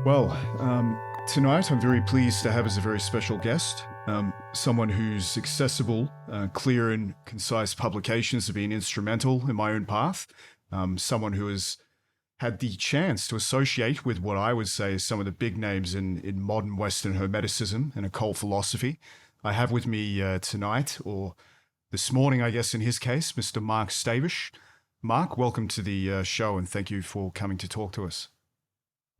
Well, tonight I'm very pleased to have as a very special guest someone whose accessible, clear and concise publications have been instrumental in my own path. Someone who has had the chance to associate with what I would say is some of the big names in modern Western Hermeticism and occult philosophy. I have with me tonight, or this morning, I guess in his case, Mr. Mark Stavish. Mark, welcome to the show and thank you for coming to talk to us.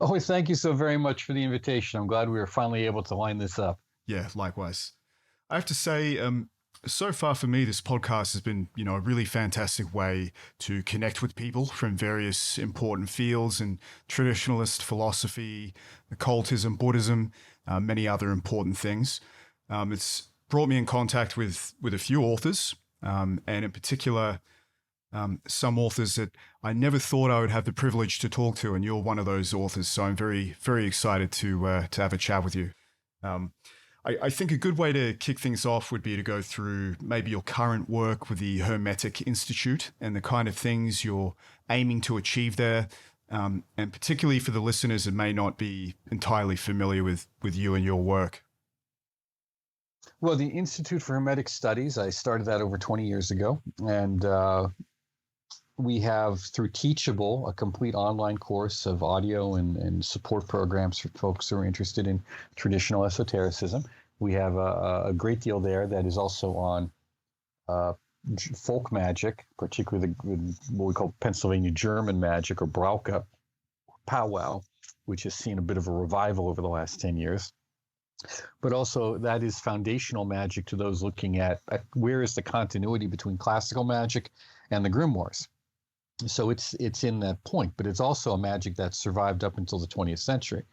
Oh, thank you so very much for the invitation. I'm glad we were finally able to line this up. Yeah, likewise. I have to say, so far for me, this podcast has been, a really fantastic way to connect with people from various important fields in traditionalist philosophy, occultism, Buddhism, many other important things. It's brought me in contact with a few authors, and in particular, some authors that I never thought I would have the privilege to talk to, and you're one of those authors. So I'm very, very excited to have a chat with you. I think a good way to kick things off would be to go through maybe your current work with the Hermetic Institute and the kind of things you're aiming to achieve there, and particularly for the listeners that may not be entirely familiar with you and your work. Well, the Institute for Hermetic Studies, I started that over 20 years ago, and we have, through Teachable, a complete online course of audio and support programs for folks who are interested in traditional esotericism. We have a great deal there that is also on folk magic, particularly what we call Pennsylvania German magic, or Brauche, powwow, which has seen a bit of a revival over the last 10 years. But also that is foundational magic to those looking at where is the continuity between classical magic and the Grimoires. So it's in that point, but it's also a magic that survived up until the 20th century.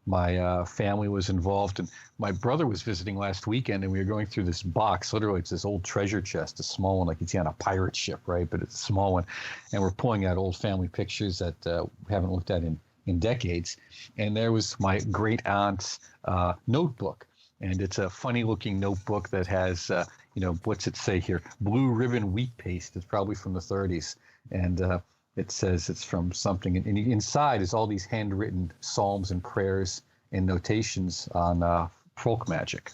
My family was involved, and my brother was visiting last weekend, and we were going through this box. Literally, it's this old treasure chest, a small one, like you see on a pirate ship, right? But it's a small one. And we're pulling out old family pictures that we haven't looked at in decades. And there was my great aunt's notebook. And it's a funny looking notebook that has, what's it say here? Blue ribbon wheat paste. It's probably from the 30s. And it says it's from something. And inside is all these handwritten psalms and prayers and notations on folk magic,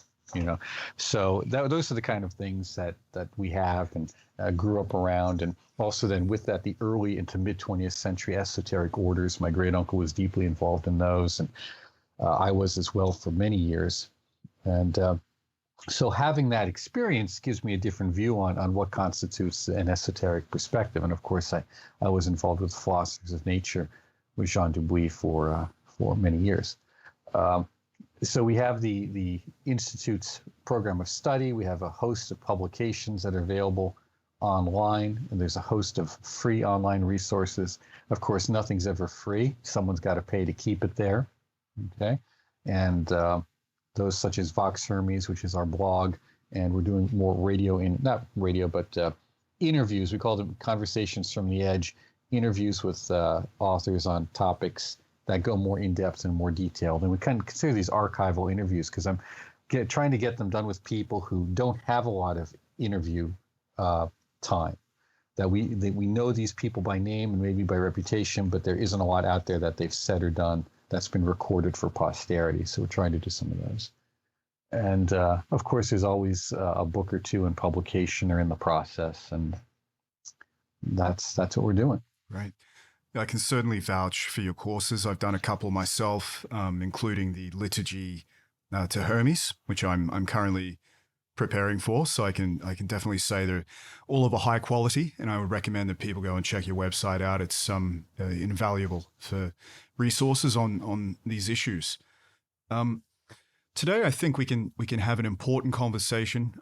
So those are the kind of things that we have and grew up around. And also then with that, the early into mid 20th century esoteric orders. My great uncle was deeply involved in those. And I was as well for many years. And so having that experience gives me a different view on what constitutes an esoteric perspective. And of course, I was involved with philosophers of nature with Jean Dubuis for many years. So we have the Institute's program of study. We have a host of publications that are available online, and there's a host of free online resources. Of course, nothing's ever free. Someone's got to pay to keep it there. Okay, and those such as Vox Hermes, which is our blog, and we're doing more not radio, but interviews. We call them Conversations from the Edge, interviews with authors on topics that go more in depth and more detailed. And we kind of consider these archival interviews because I'm trying to get them done with people who don't have a lot of interview time. That we know these people by name and maybe by reputation, but there isn't a lot out there that they've said or done that's been recorded for posterity. So we're trying to do some of those. And of course, there's always a book or two in publication or in the process. And that's what we're doing. Right. I can certainly vouch for your courses. I've done a couple myself, including the Liturgy to Hermes, which I'm currently preparing for. So I can definitely say they're all of a high quality, and I would recommend that people go and check your website out. It's invaluable for resources on these issues. Today, I think we can have an important conversation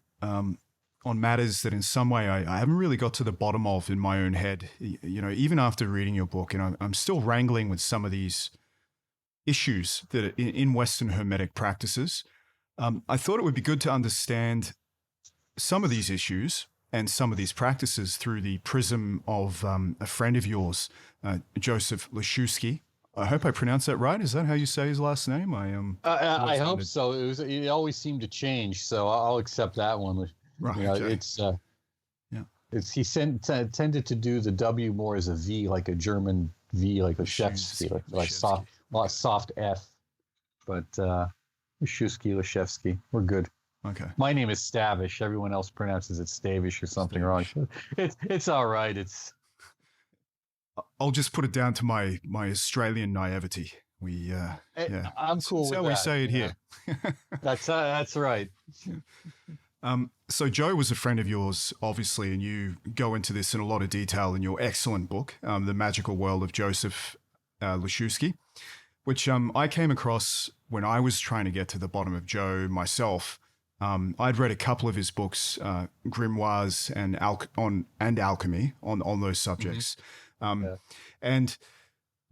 on matters that in some way I haven't really got to the bottom of in my own head. Even after reading your book, and I'm still wrangling with some of these issues that are in Western Hermetic practices. I thought it would be good to understand some of these issues and some of these practices through the prism of a friend of yours, Joseph Lisiewski. I hope I pronounced that right. Is that how you say his last name? I hope so. It always seemed to change, so I'll accept that one. Right. Okay. He tended to do the W more as a V, like a German V, like a chef's V, like soft F. but Lisiewski. We're good. Okay. My name is Stavish. Everyone else pronounces it Stavish or something wrong. It's all right. I'll just put it down to my Australian naivety. Yeah. I'm cool with that. That's how we say it here. That's right. So Joe was a friend of yours, obviously, and you go into this in a lot of detail in your excellent book, The Magical World of Joseph Lisiewski, which I came across when I was trying to get to the bottom of Joe myself. I'd read a couple of his books, Grimoires and Alchemy, on those subjects. And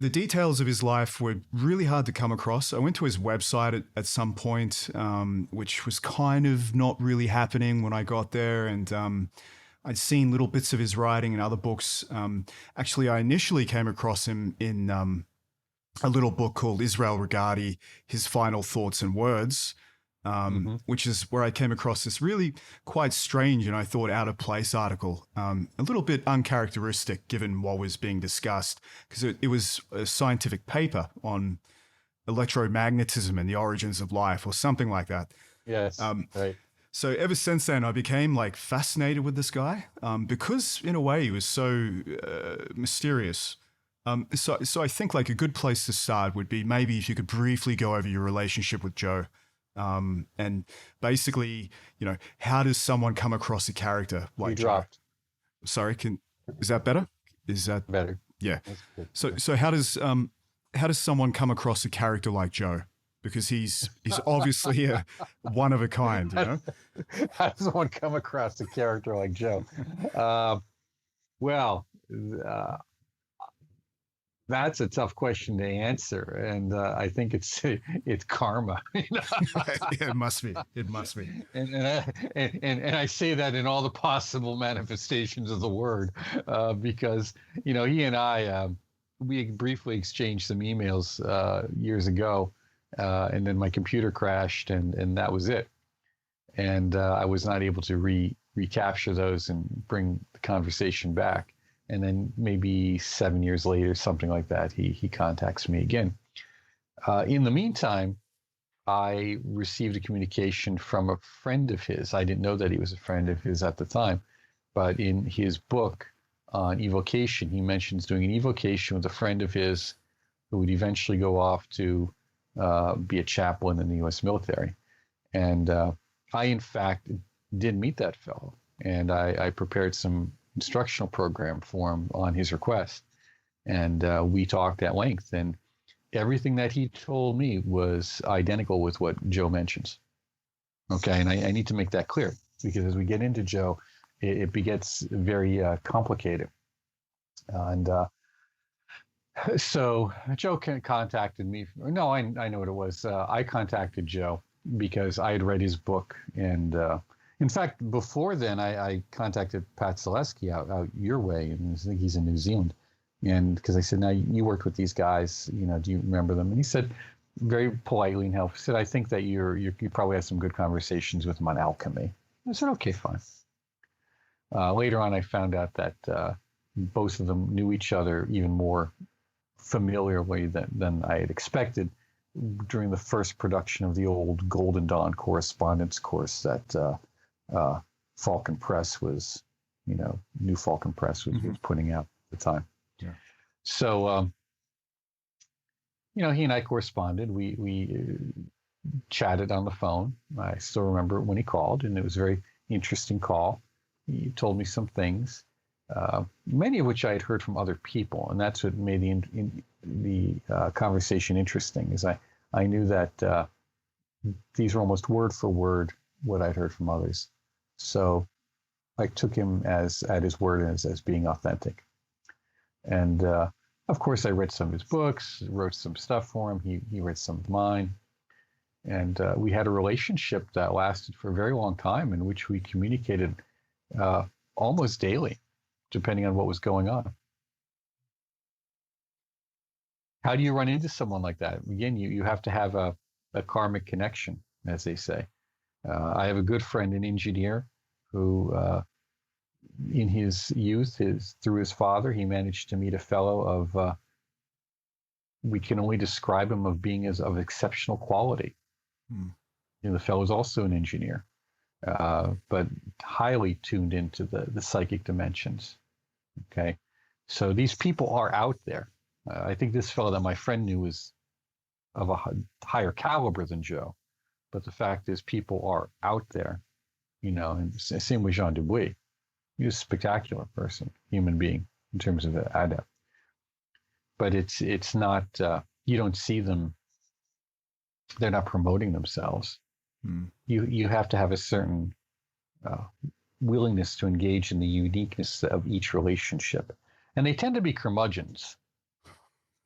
the details of his life were really hard to come across. I went to his website at some point, which was kind of not really happening when I got there. And I'd seen little bits of his writing in other books. Actually, I initially came across him in a little book called Israel Regardie, His Final Thoughts and Words, which is where I came across this really quite strange and I thought out of place article, a little bit uncharacteristic given what was being discussed, because it was a scientific paper on electromagnetism and the origins of life or something like that. Yes, right. So ever since then, I became like fascinated with this guy because in a way he was so mysterious. So I think like a good place to start would be maybe if you could briefly go over your relationship with Joe. And basically, how does someone come across a character like Joe? Sorry, is that better? Is that better? Yeah. So how does someone come across a character like Joe? Because he's obviously a one of a kind, How does one come across a character like Joe? That's a tough question to answer, and I think it's karma. It must be. And I say that in all the possible manifestations of the word, because he and I we briefly exchanged some emails years ago, and then my computer crashed, and that was it. And I was not able to recapture those and bring the conversation back. And then maybe 7 years later, something like that, he contacts me again. In the meantime, I received a communication from a friend of his. I didn't know that he was a friend of his at the time, but in his book on evocation, he mentions doing an evocation with a friend of his who would eventually go off to be a chaplain in the U.S. military. And I, in fact, did meet that fellow, and I prepared some instructional program for him on his request. And we talked at length, and everything that he told me was identical with what Joe mentions. Okay, and I need to make that clear, because as we get into Joe, it gets very complicated. And so Joe contacted me. No, I know what it was. I contacted Joe because I had read his book, and in fact, before then, I contacted Pat Zaleski out your way, and I think he's in New Zealand. And because I said, now you worked with these guys, do you remember them? And he said, very politely and helpfully, said, I think that you probably had some good conversations with them on alchemy. I said, okay, fine. Later on, I found out that both of them knew each other even more familiarly than I had expected during the first production of the old Golden Dawn correspondence course that Falcon Press was, New Falcon Press was putting out at the time. Yeah. So, he and I corresponded. We chatted on the phone. I still remember when he called, and it was a very interesting call. He told me some things, many of which I had heard from other people, and that's what made the conversation interesting. Is I knew that these were almost word for word what I'd heard from others. So I took him at his word as being authentic. And of course, I read some of his books, wrote some stuff for him. He read some of mine. And we had a relationship that lasted for a very long time, in which we communicated almost daily, depending on what was going on. How do you run into someone like that? Again, you have to have a karmic connection, as they say. I have a good friend, an engineer, who in his youth, through his father, he managed to meet a fellow of we can only describe him of being as of exceptional quality. Hmm. You know, the fellow's also an engineer, but highly tuned into the psychic dimensions. Okay, so these people are out there. I think this fellow that my friend knew was of a higher caliber than Joe, but the fact is, people are out there. You know, and same with Jean Dubuis. He was a spectacular person, human being, in terms of adept. But it's not, you don't see them, they're not promoting themselves. You have to have a certain willingness to engage in the uniqueness of each relationship. And they tend to be curmudgeons.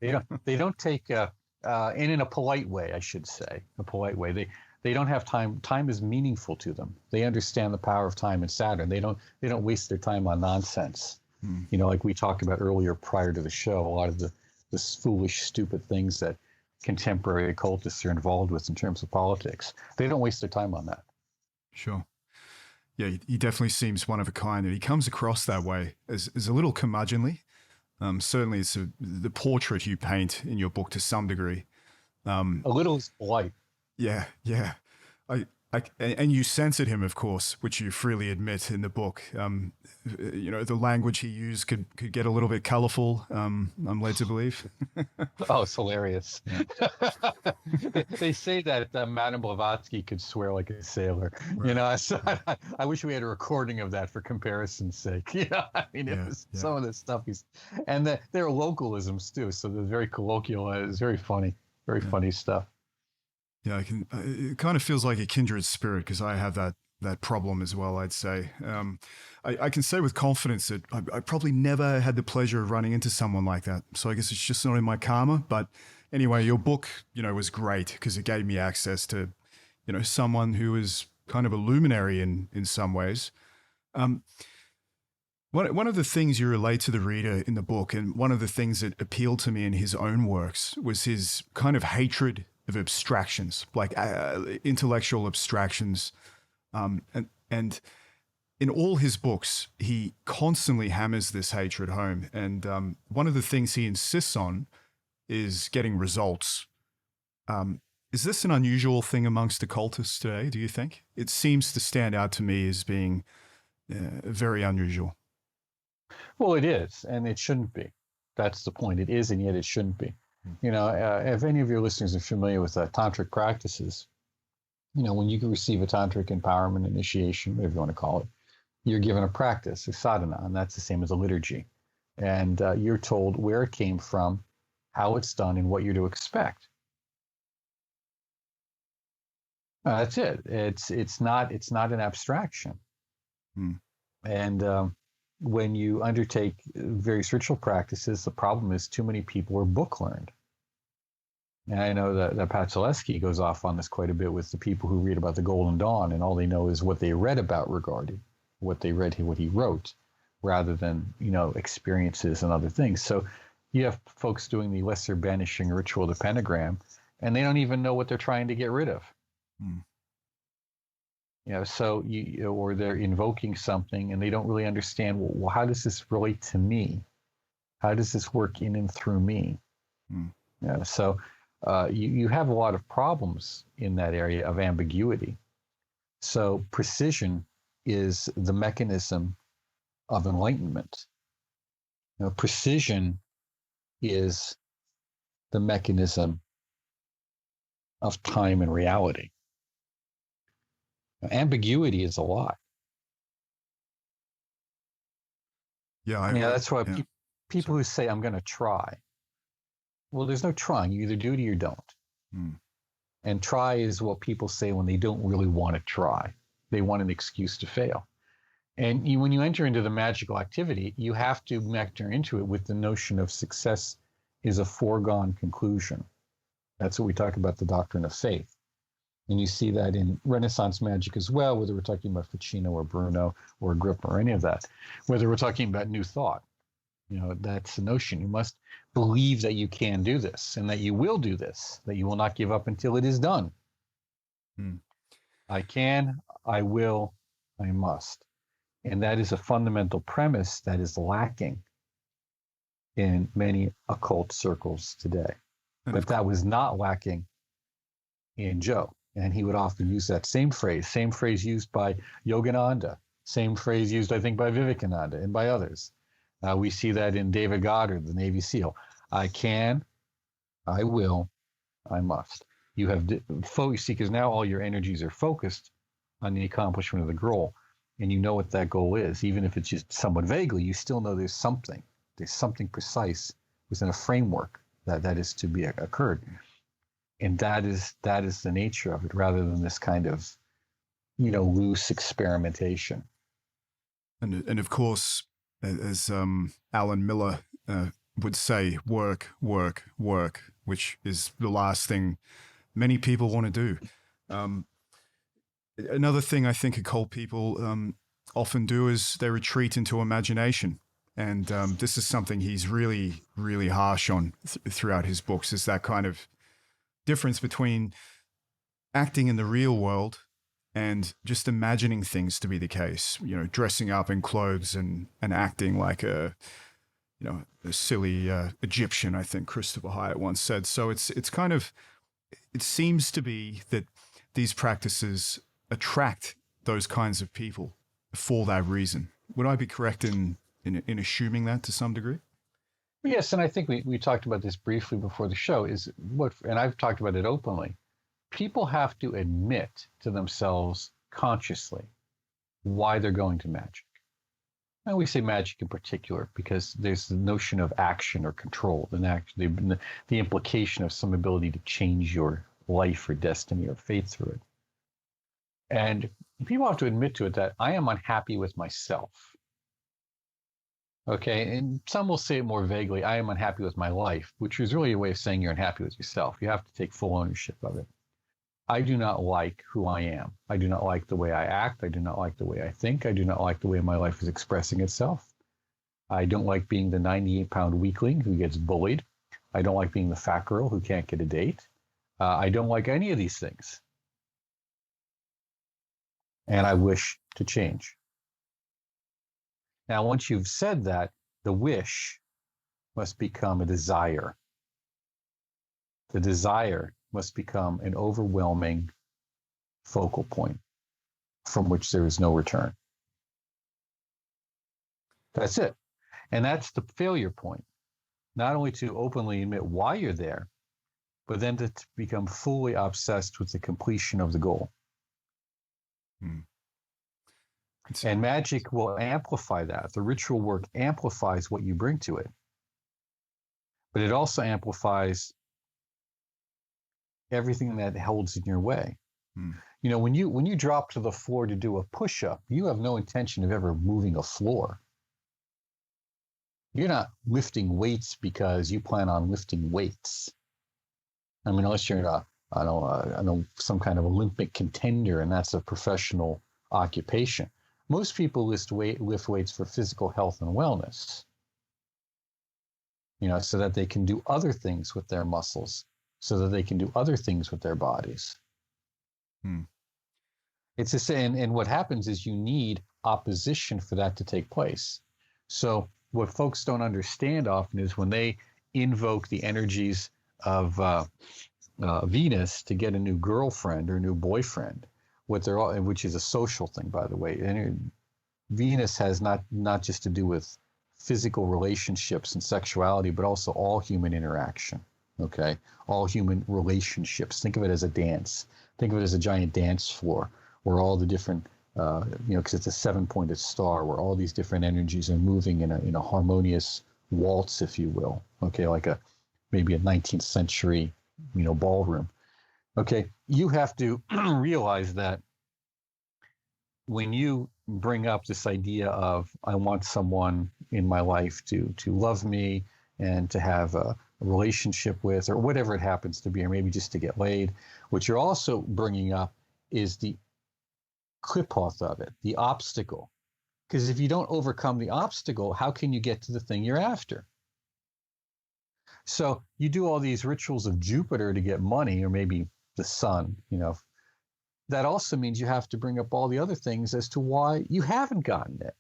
They don't take, and in a polite way, I should say, a polite way. They don't have time. Time is meaningful to them. They understand the power of time and Saturn. They don't waste their time on nonsense. You know, like we talked about earlier prior to the show, a lot of the foolish, stupid things that contemporary occultists are involved with in terms of politics. They don't waste their time on that. Sure. Yeah, he definitely seems one of a kind, and he comes across that way as a little curmudgeonly. Certainly, it's the portrait you paint in your book to some degree. A little is polite. Yeah. And you censored him, of course, which you freely admit in the book. You know, the language he used could get a little bit colorful, I'm led to believe. Oh, it's hilarious. Yeah. They say that Madame Blavatsky could swear like a sailor. Right. You know, so I wish we had a recording of that for comparison's sake. You know, I mean, it was some of the stuff and there are localisms too. So they're very colloquial. It's very funny, funny stuff. Yeah, it kind of feels like a kindred spirit because I have that problem as well, I'd say. I can say with confidence that I probably never had the pleasure of running into someone like that. So I guess it's just not in my karma. But anyway, your book, you know, was great because it gave me access to, you know, someone who is kind of a luminary in some ways. One of the things you relate to the reader in the book, and one of the things that appealed to me in his own works, was his kind of hatred of abstractions, like intellectual abstractions. And in all his books, he constantly hammers this hatred home. And one of the things he insists on is getting results. Is this an unusual thing amongst occultists today, do you think? It seems to stand out to me as being very unusual. Well, it is, and it shouldn't be. That's the point. It is, and yet it shouldn't be. You know, if any of your listeners are familiar with tantric practices, you know, when you can receive a tantric empowerment initiation, whatever you want to call it, you're given a practice, a sadhana, and that's the same as a liturgy. And you're told where it came from, how it's done, and what you're to expect. That's it. It's not an abstraction. And when you undertake various ritual practices, the problem is too many people are book learned. And I know that Pat Zaleski goes off on this quite a bit with the people who read about the Golden Dawn, and all they know is what they read about regarding what he wrote, rather than, you know, experiences and other things. So you have folks doing the lesser banishing ritual, the pentagram, and they don't even know what they're trying to get rid of. You know, so or they're invoking something and they don't really understand, well, how does this relate to me? How does this work in and through me? You know, so you have a lot of problems in that area of ambiguity. So precision is the mechanism of enlightenment. You know, precision is the mechanism of time and reality. Ambiguity is a lie. Yeah, that's why people who say, I'm going to try. Well, there's no trying. You either do it or you don't. And try is what people say when they don't really want to try. They want an excuse to fail. And when you enter into the magical activity, you have to enter into it with the notion of success is a foregone conclusion. That's what we talk about, the doctrine of faith. And you see that in Renaissance magic as well, whether we're talking about Ficino or Bruno or Agrippa or any of that, whether we're talking about New Thought. You know, that's the notion. You must believe that you can do this and that you will do this, that you will not give up until it is done. I can, I will, I must. And that is a fundamental premise that is lacking in many occult circles today. And But that was not lacking in Joe. And he would often use that same phrase used by Yogananda, same phrase used, I think, by Vivekananda and by others. We see that in David Goddard, the Navy SEAL. I can, I will, I must. You have focus, because now all your energies are focused on the accomplishment of the goal, and you know what that goal is. Even if it's just somewhat vaguely, you still know there's something precise within a framework that is to be occurred. And that is the nature of it, rather than this kind of, loose experimentation. And of course, as Alan Miller would say, work, work, work, which is the last thing many people want to do. Another thing I think occult people often do is they retreat into imagination. And this is something he's really, really harsh on throughout his books, is that kind of difference between acting in the real world and just imagining things to be the case, dressing up in clothes and acting like a silly Egyptian, I think Christopher Hyatt once said. So it seems to be that these practices attract those kinds of people for that reason. Would I be correct in assuming that to some degree? Yes, and I think we talked about this briefly before the show, and I've talked about it openly. People have to admit to themselves consciously why they're going to magic. And we say magic in particular because there's the notion of action or control, the implication of some ability to change your life or destiny or fate through it. And people have to admit to it that I am unhappy with myself. Okay, and some will say it more vaguely, I am unhappy with my life, which is really a way of saying you're unhappy with yourself. You have to take full ownership of it. I do not like who I am. I do not like the way I act. I do not like the way I think. I do not like the way my life is expressing itself. I don't like being the 98-pound weakling who gets bullied. I don't like being the fat girl who can't get a date. I don't like any of these things. And I wish to change. Now, once you've said that, the wish must become a desire. The desire must become an overwhelming focal point from which there is no return. That's it. And that's the failure point. Not only to openly admit why you're there, but then to become fully obsessed with the completion of the goal. And magic will amplify that. The ritual work amplifies what you bring to it. But it also amplifies everything that holds in your way. When you drop to the floor to do a push-up, you have no intention of ever moving a floor. You're not lifting weights because you plan on lifting weights. I mean, unless you're some kind of Olympic contender and that's a professional occupation. Most people lift weights for physical health and wellness, so that they can do other things with their muscles, so that they can do other things with their bodies. It's the same, and what happens is you need opposition for that to take place. So what folks don't understand often is when they invoke the energies of Venus to get a new girlfriend or a new boyfriend, which is a social thing, by the way. And Venus has not just to do with physical relationships and sexuality, but also all human interaction. Okay, all human relationships. Think of it as a dance. Think of it as a giant dance floor where all the different, because it's a 7-pointed star, where all these different energies are moving in a harmonious waltz, if you will. Okay, like maybe a 19th century, ballroom. Okay, you have to realize that when you bring up this idea of I want someone in my life to love me and to have a relationship with, or whatever it happens to be, or maybe just to get laid, what you're also bringing up is the klipoth of it, the obstacle. Because if you don't overcome the obstacle, how can you get to the thing you're after? So you do all these rituals of Jupiter to get money, or maybe the sun, that also means you have to bring up all the other things as to why you haven't gotten it.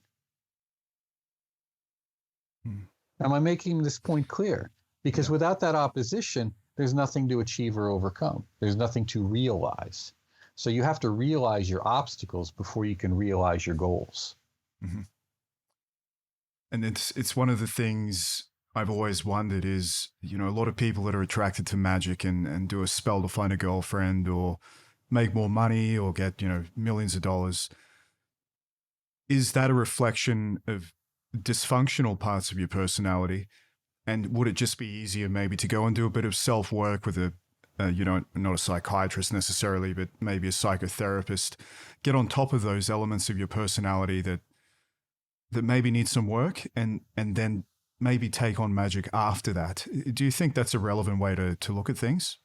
Am I making this point clear? Because without that opposition, there's nothing to achieve or overcome. There's nothing to realize. So you have to realize your obstacles before you can realize your goals. Mm-hmm. And it's one of the things I've always wondered is, a lot of people that are attracted to magic and do a spell to find a girlfriend or make more money or get, millions of dollars. Is that a reflection of dysfunctional parts of your personality? And would it just be easier maybe to go and do a bit of self-work with not a psychiatrist necessarily, but maybe a psychotherapist, get on top of those elements of your personality that maybe need some work and then maybe take on magic after that? Do you think that's a relevant way to look at things?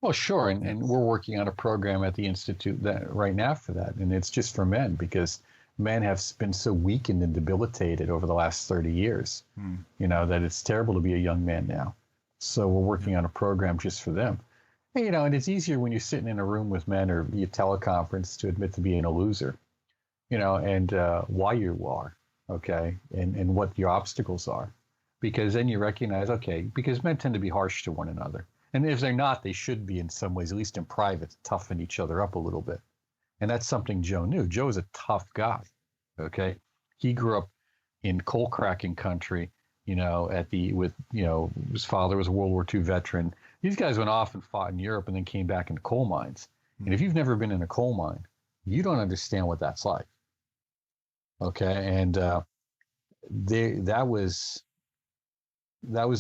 Well, sure. And we're working on a program at the Institute right now for that. And it's just for men because men have been so weakened and debilitated over the last 30 years, that it's terrible to be a young man now. So we're working on a program just for them. And, and it's easier when you're sitting in a room with men or via teleconference to admit to being a loser, and why you are, okay, and what your obstacles are. Because then you recognize, okay, because men tend to be harsh to one another. And if they're not, they should be in some ways, at least in private, to toughen each other up a little bit. And that's something Joe knew. Joe is a tough guy, okay? He grew up in coal cracking country, his father was a World War II veteran. These guys went off and fought in Europe and then came back into coal mines. And if you've never been in a coal mine, you don't understand what that's like, okay? And that was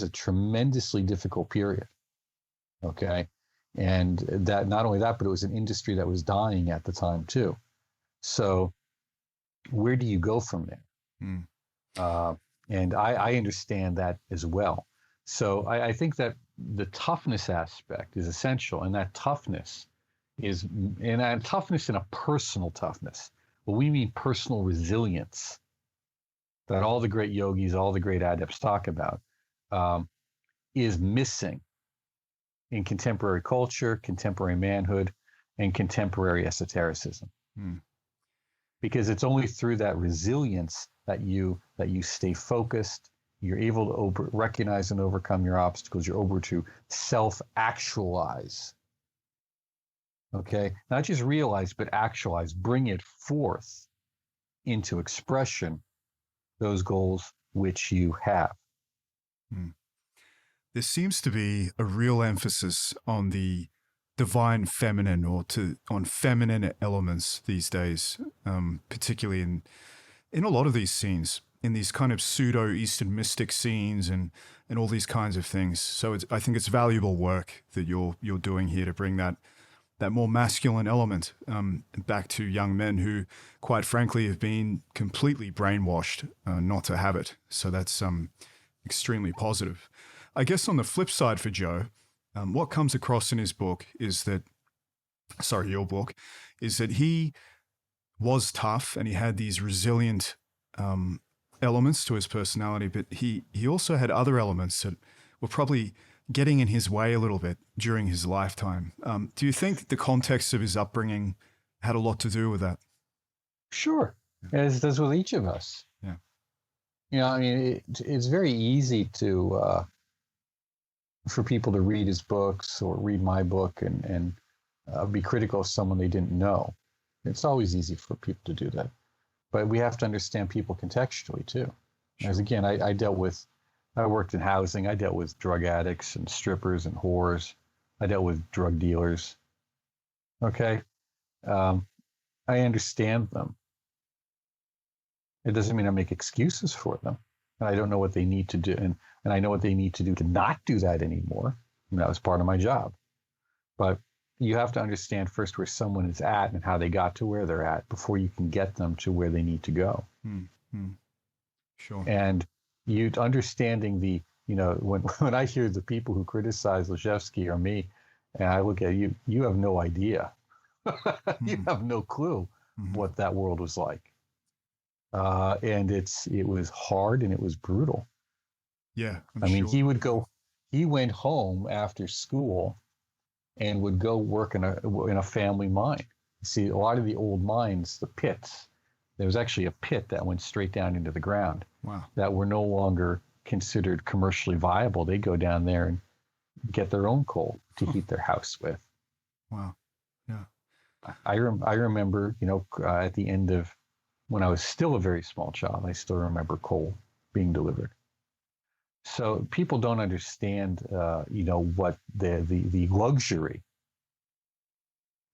a tremendously difficult period, okay? And that not only that, but it was an industry that was dying at the time too. So where do you go from there? And I understand that as well. So I think that the toughness aspect is essential, and that toughness is, and toughness in a personal toughness. Well, we mean personal resilience that all the great yogis, all the great adepts talk about, is missing in contemporary culture, contemporary manhood, and contemporary esotericism. Because it's only through that resilience that you stay focused, you're able to recognize and overcome your obstacles, you're able to self-actualize. Okay? Not just realize, but actualize, bring it forth into expression, those goals which you have. There seems to be a real emphasis on the divine feminine on feminine elements these days, particularly in a lot of these scenes, in these kind of pseudo Eastern mystic scenes and all these kinds of things. So I think it's valuable work that you're doing here to bring that more masculine element back to young men who, quite frankly, have been completely brainwashed not to have it. So that's extremely positive. I guess on the flip side for Joe, what comes across in his book is that, your book, is that he was tough and he had these resilient elements to his personality, but he also had other elements that were probably getting in his way a little bit during his lifetime. Do you think the context of his upbringing had a lot to do with that? Sure, as does with each of us. Yeah. It's very easy for people to read his books or read my book and be critical of someone they didn't know. It's always easy for people to do that. But we have to understand people contextually too. Sure. As again, I worked in housing. I dealt with drug addicts and strippers and whores. I dealt with drug dealers. Okay. I understand them. It doesn't mean I make excuses for them. And I don't know what they need to do. And I know what they need to do to not do that anymore. And that was part of my job. But you have to understand first where someone is at and how they got to where they're at before you can get them to where they need to go. Sure. And you understanding when I hear the people who criticize Lisiewski or me, and I look at you, you have no idea. You have no clue what that world was like. And it was hard and it was brutal. Yeah. He went home after school and would go work in a family mine. See, a lot of the old mines, the pits, there was actually a pit that went straight down into the ground. Wow. That were no longer considered commercially viable. They'd go down there and get their own coal to heat their house with. Wow. Yeah. I remember, at the end of when I was still a very small child, I still remember coal being delivered. So people don't understand, what the luxury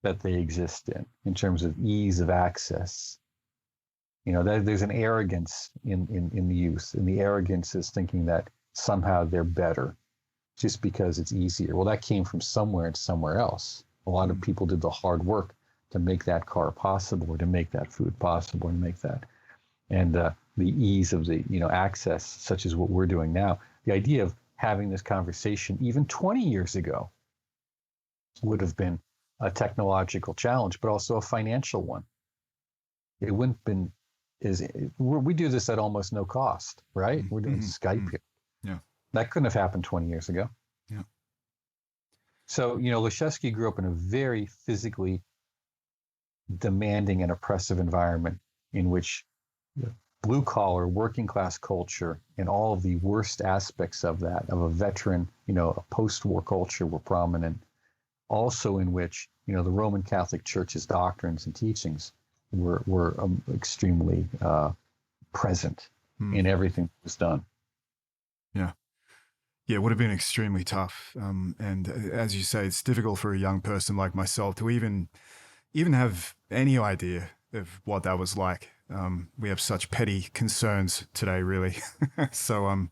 that they exist in terms of ease of access. There's an arrogance in the youth, and the arrogance is thinking that somehow they're better just because it's easier. Well, that came from somewhere and somewhere else. A lot of people did the hard work to make that car possible, or to make that food possible, and make that. And the ease of the access, such as what we're doing now, the idea of having this conversation even 20 years ago would have been a technological challenge, but also a financial one. It wouldn't have been we do this at almost no cost, right? We're doing Skype here. Yeah. That couldn't have happened 20 years ago. Yeah. So, Lisiewski grew up in a very physically demanding and oppressive environment in which blue collar, working class culture and all of the worst aspects of that, of a veteran, a post-war culture were prominent. Also in which, the Roman Catholic Church's doctrines and teachings were extremely present in everything that was done. Yeah. Yeah, it would have been extremely tough. And as you say, it's difficult for a young person like myself to even have any idea of what that was like. We have such petty concerns today, really. So,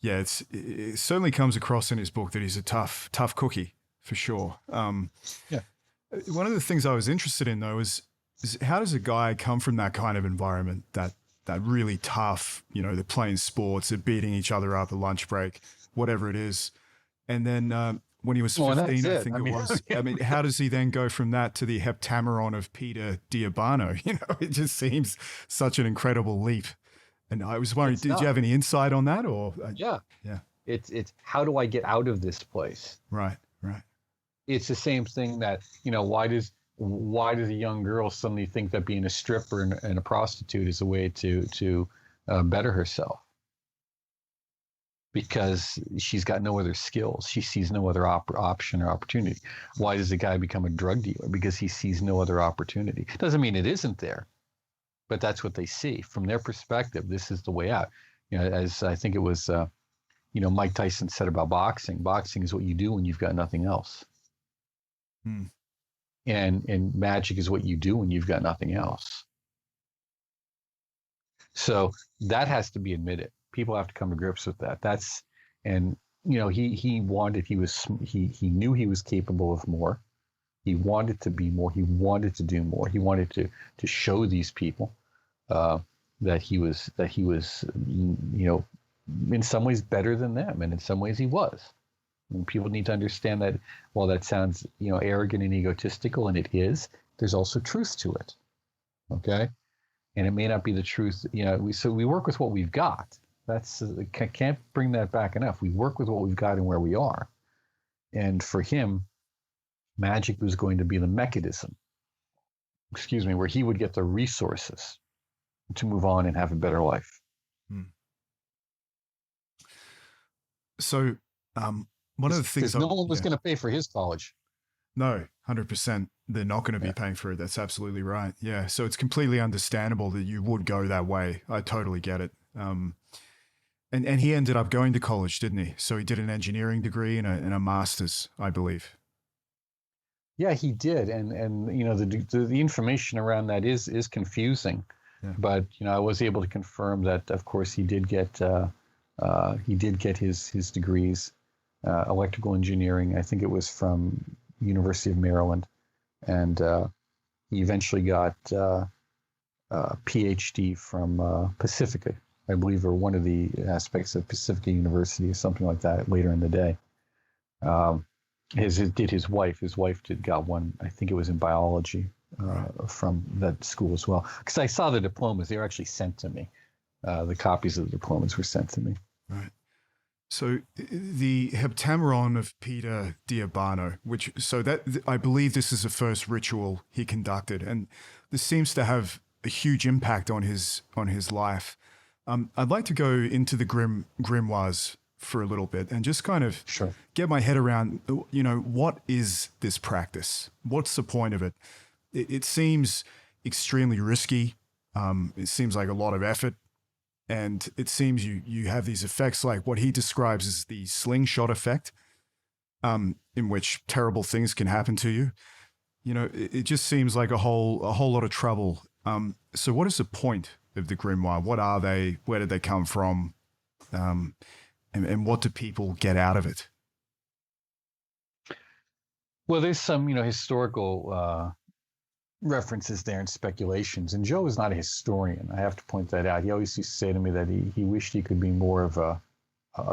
yeah, it certainly comes across in his book that he's a tough cookie, for sure. Yeah. One of the things I was interested in, though, is how does a guy come from that kind of environment, that really tough, they're playing sports, they're beating each other up at lunch break, whatever it is. And then when he was 15, I think it was. I mean, how does he then go from that to the Heptameron of Peter Diabano? It just seems such an incredible leap. And I was wondering, did you have any insight on that? Or Yeah. It's how do I get out of this place? Right. It's the same thing that, why does a young girl suddenly think that being a stripper and a prostitute is a way to better herself? Because she's got no other skills. She sees no other option or opportunity. Why does a guy become a drug dealer? Because he sees no other opportunity. Doesn't mean it isn't there, but that's what they see. From their perspective, this is the way out. As I think it was, Mike Tyson said about boxing. Boxing is what you do when you've got nothing else. And magic is what you do when you've got nothing else. So that has to be admitted. People have to come to grips with that. He knew he was capable of more. He wanted to be more. He wanted to do more. He wanted to show these people that he was in some ways better than them, and in some ways he was. And people need to understand that while that sounds, arrogant and egotistical, and it is, there's also truth to it. Okay? And it may not be the truth, we work with what we've got. Can't bring that back enough. We work with what we've got and where we are. And for him, magic was going to be the mechanism, where he would get the resources to move on and have a better life. So, one of the things no one was going to pay for his college. No, 100%. They're not going to be paying for it. That's absolutely right. Yeah. So it's completely understandable that you would go that way. I totally get it. And he ended up going to college, didn't he? So he did an engineering degree and a master's, I believe. Yeah, he did. And the information around that is confusing. Yeah. But, I was able to confirm that, of course, he did get his degrees. Electrical engineering, I think it was from University of Maryland, and he eventually got a PhD from Pacifica, I believe, or one of the aspects of Pacifica University or something like that later in the day. His wife got one, I think it was in biology from that school as well. Because I saw the diplomas, they were actually sent to me. The copies of the diplomas were sent to me. Right. So the Heptameron of Peter Diabano, I believe this is the first ritual he conducted, and this seems to have a huge impact on his life. I'd like to go into the grimoires for a little bit and just kind of Sure. get my head around, what is this practice? What's the point of it? It seems extremely risky. It seems like a lot of effort. And it seems you have these effects like what he describes as the slingshot effect, in which terrible things can happen to you. It just seems like a whole lot of trouble. So what is the point of the grimoire? What are they? Where did they come from? And what do people get out of it? Well, there's some, historical references there and speculations. And Joe is not a historian. I have to point that out. He always used to say to me that he wished he could be more of a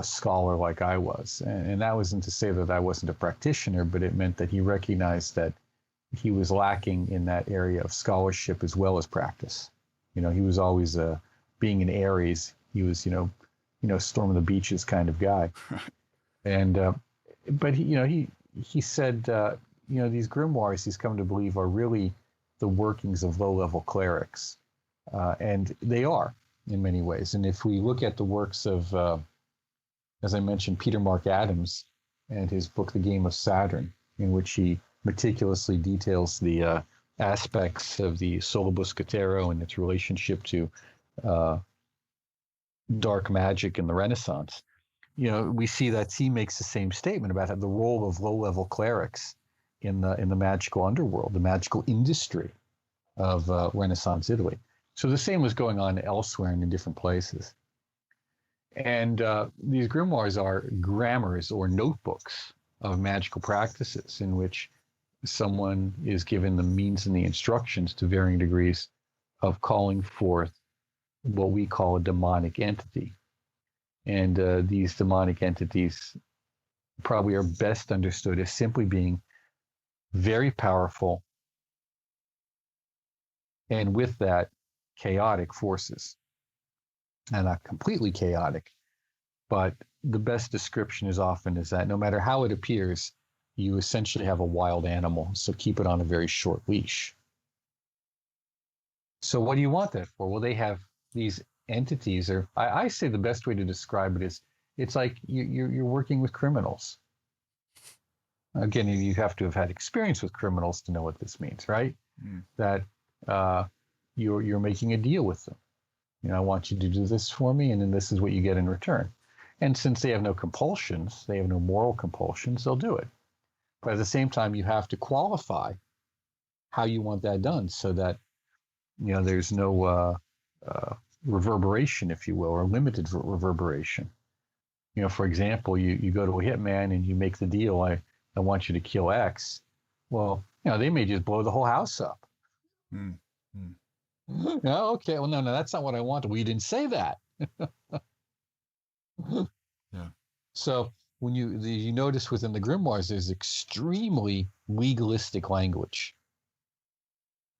scholar like I was. And that wasn't to say that I wasn't a practitioner, but it meant that he recognized that he was lacking in that area of scholarship as well as practice. He was always being an Aries. He was, storm of the beaches kind of guy. And but he said, these grimoires he's come to believe are really the workings of low-level clerics, and they are in many ways. And if we look at the works of, as I mentioned, Peter Mark Adams and his book *The Game of Saturn*, in which he meticulously details the aspects of the Solibus Scutero and its relationship to dark magic in the Renaissance, we see that he makes the same statement about the role of low-level clerics in the magical underworld, the magical industry of Renaissance Italy. So the same was going on elsewhere and in different places. And these grimoires are grammars or notebooks of magical practices in which someone is given the means and the instructions to varying degrees of calling forth what we call a demonic entity. And these demonic entities probably are best understood as simply being very powerful, and with that, chaotic forces. And not completely chaotic, but the best description is that no matter how it appears, you essentially have a wild animal, so keep it on a very short leash. So what do you want that for? Well, they have these entities, or I say the best way to describe it is, it's like you're working with criminals. Again, you have to have had experience with criminals to know what this means, right? That you're making a deal with them. I want you to do this for me, and then this is what you get in return. And since they have no compulsions, they have no moral compulsions, they'll do it. But at the same time, you have to qualify how you want that done so that, there's no reverberation, if you will, or limited reverberation. For example, you go to a hitman and you make the deal, I want you to kill X. Well, they may just blow the whole house up. No, okay. Well, no, that's not what I wanted. Well, you didn't say that. Yeah. So when you notice within the grimoires, there's extremely legalistic language.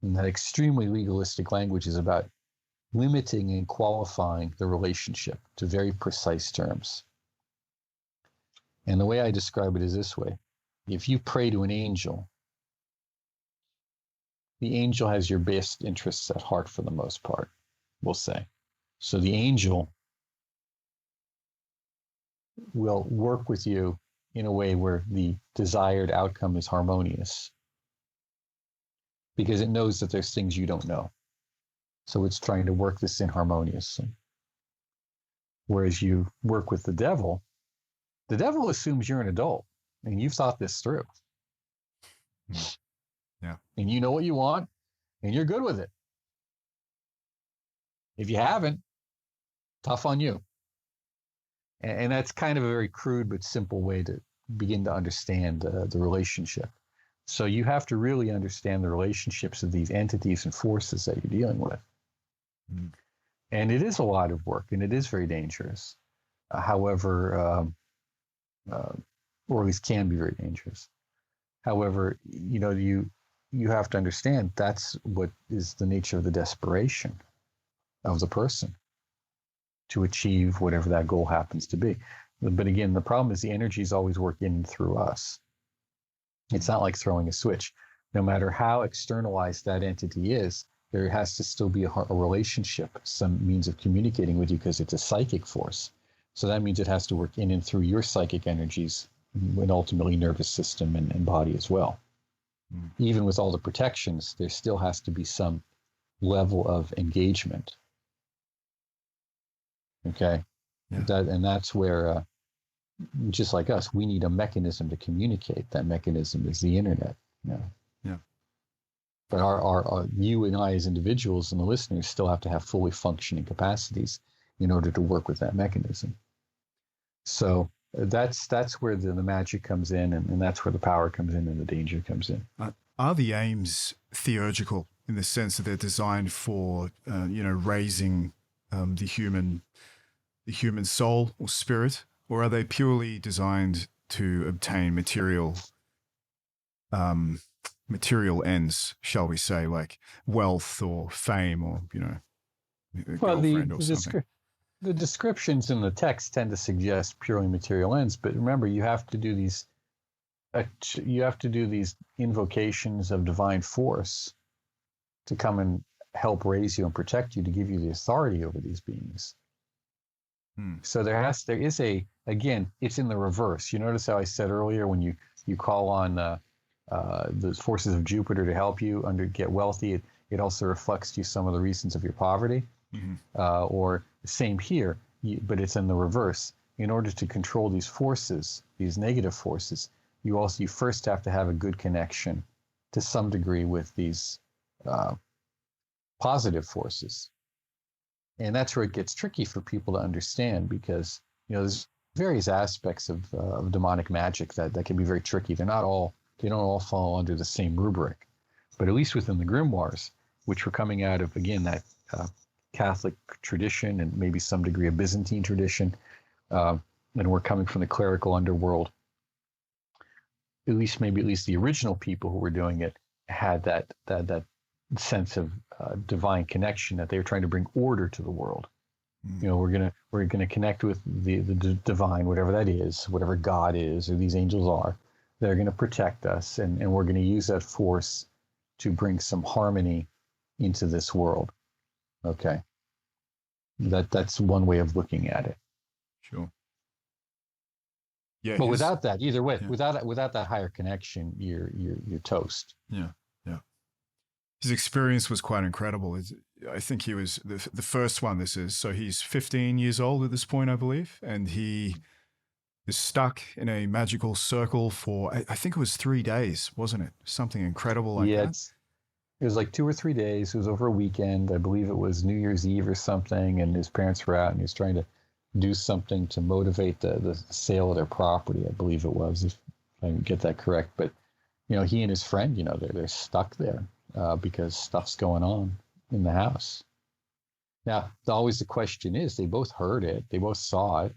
And that extremely legalistic language is about limiting and qualifying the relationship to very precise terms. And the way I describe it is this way. If you pray to an angel, the angel has your best interests at heart for the most part, we'll say. So the angel will work with you in a way where the desired outcome is harmonious, because it knows that there's things you don't know. So it's trying to work this in harmoniously. Whereas you work with the devil assumes you're an adult and you've thought this through. Yeah. And you know what you want and you're good with it. If you haven't, tough on you. And that's kind of a very crude but simple way to begin to understand the relationship. So you have to really understand the relationships of these entities and forces that you're dealing with. And it is a lot of work, and it is very dangerous. However, or at least can be very dangerous. However, you have to understand that's what is the nature of the desperation of the person to achieve whatever that goal happens to be. But again, the problem is the energies always work in and through us. It's not like throwing a switch. No matter how externalized that entity is, there has to still be a relationship, some means of communicating with you, because it's a psychic force. So that means it has to work in and through your psychic energies and ultimately nervous system and body as well. Even with all the protections, there still has to be some level of engagement. Okay. Yeah. That's where, just like us, we need a mechanism to communicate. That mechanism is the internet. Yeah. But our you and I as individuals and the listeners still have to have fully functioning capacities in order to work with that mechanism. So that's where the magic comes in, and that's where the power comes in and the danger comes in. Are the aims theurgical in the sense that they're designed for, raising the human soul or spirit, or are they purely designed to obtain material ends, shall we say, like wealth or fame or a girlfriend or something? The descriptions in the text tend to suggest purely material ends, but remember, you have to do these invocations of divine force to come and help raise you and protect you, to give you the authority over these beings. So there is again, it's in the reverse. You notice how I said earlier, when you call on the forces of Jupiter to help you get wealthy, it also reflects to you some of the reasons of your poverty. Or same here, but it's in the reverse. In order to control these forces, these negative forces, you first have to have a good connection to some degree with these positive forces. And that's where it gets tricky for people to understand, because there's various aspects of demonic magic that can be very tricky. They don't all fall under the same rubric. But at least within the Grimoires, which were coming out of, again, that Catholic tradition and maybe some degree of Byzantine tradition, and we're coming from the clerical underworld, at least the original people who were doing it had that sense of divine connection, that they were trying to bring order to the world. We're gonna connect with the divine, whatever that is, whatever God is or these angels are. They're going to protect us, and we're going to use that force to bring some harmony into this world. Okay, that's one way of looking at it. Sure. Yeah. But without that, either way, without that higher connection, you're toast. Yeah. His experience was quite incredible. I think he was the first one. So he's 15 years old at this point, I believe, and he is stuck in a magical circle for, I think it was 3 days, wasn't it? Something incredible like that. It was like 2 or 3 days. It was over a weekend. I believe it was New Year's Eve or something, and his parents were out, and he was trying to do something to motivate the sale of their property, I believe it was, if I can get that correct. But, he and his friend, they're stuck there because stuff's going on in the house. Now, always the question is, they both heard it. They both saw it.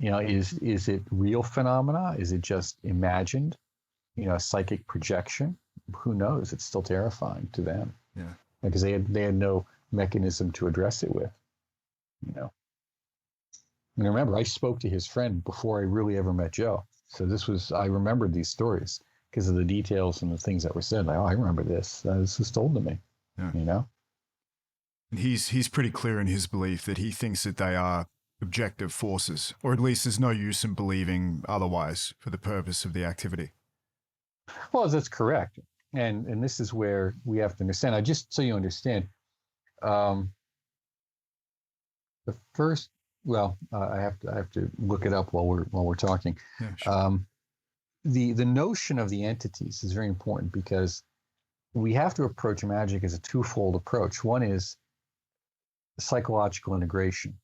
Is it real phenomena? Is it just imagined? Psychic projection? Who knows? It's still terrifying to them. Yeah. Because they had no mechanism to address it with. And remember, I spoke to his friend before I really ever met Joe. So I remembered these stories because of the details and the things that were said. Like, I remember this. This was told to me. Yeah. And he's pretty clear in his belief that he thinks that they are objective forces, or at least there's no use in believing otherwise for the purpose of the activity. Well, that's correct. And this is where we have to understand. Just so you understand, the first, I have to look it up while we're talking. Yeah, sure. The notion of the entities is very important, because we have to approach magic as a twofold approach. One is psychological integration.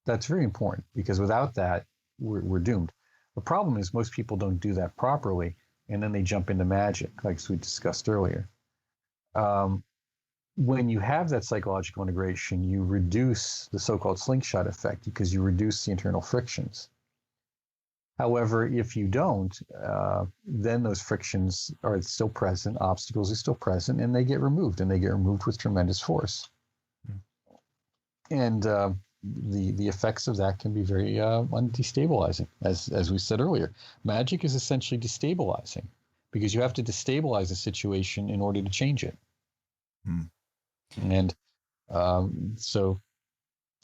That's very important, because without that, we're doomed. The problem is most people don't do that properly, and then they jump into magic, like we discussed earlier. When you have that psychological integration, you reduce the so-called slingshot effect, because you reduce the internal frictions. However, if you don't, then those frictions are still present, obstacles are still present, and they get removed with tremendous force. And the effects of that can be very destabilizing. As we said earlier, magic is essentially destabilizing, because you have to destabilize a situation in order to change it. And so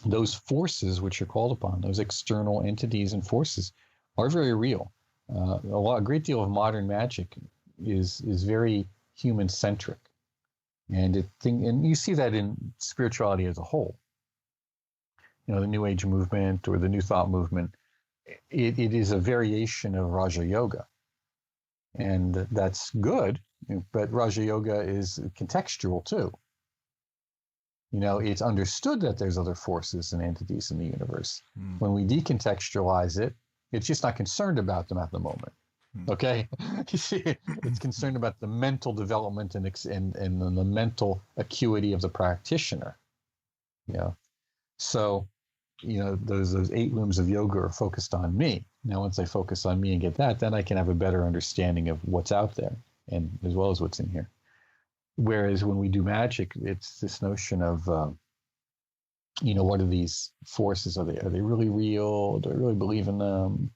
those forces which are called upon, those external entities and forces, are very real. A great deal of modern magic is very human centric, and you see that in spirituality as a whole. The New Age movement or the New Thought movement, it is a variation of Raja Yoga, and that's good. But Raja Yoga is contextual too. It's understood that there's other forces and entities in the universe. When we decontextualize it, it's just not concerned about them at the moment. Okay, you see, it's concerned about the mental development and the mental acuity of the practitioner. So, those 8 limbs of yoga are focused on me. Now, once I focus on me and get that, then I can have a better understanding of what's out there, and as well as what's in here. Whereas when we do magic, it's this notion of, what are these forces? Are they really real? Do I really believe in them?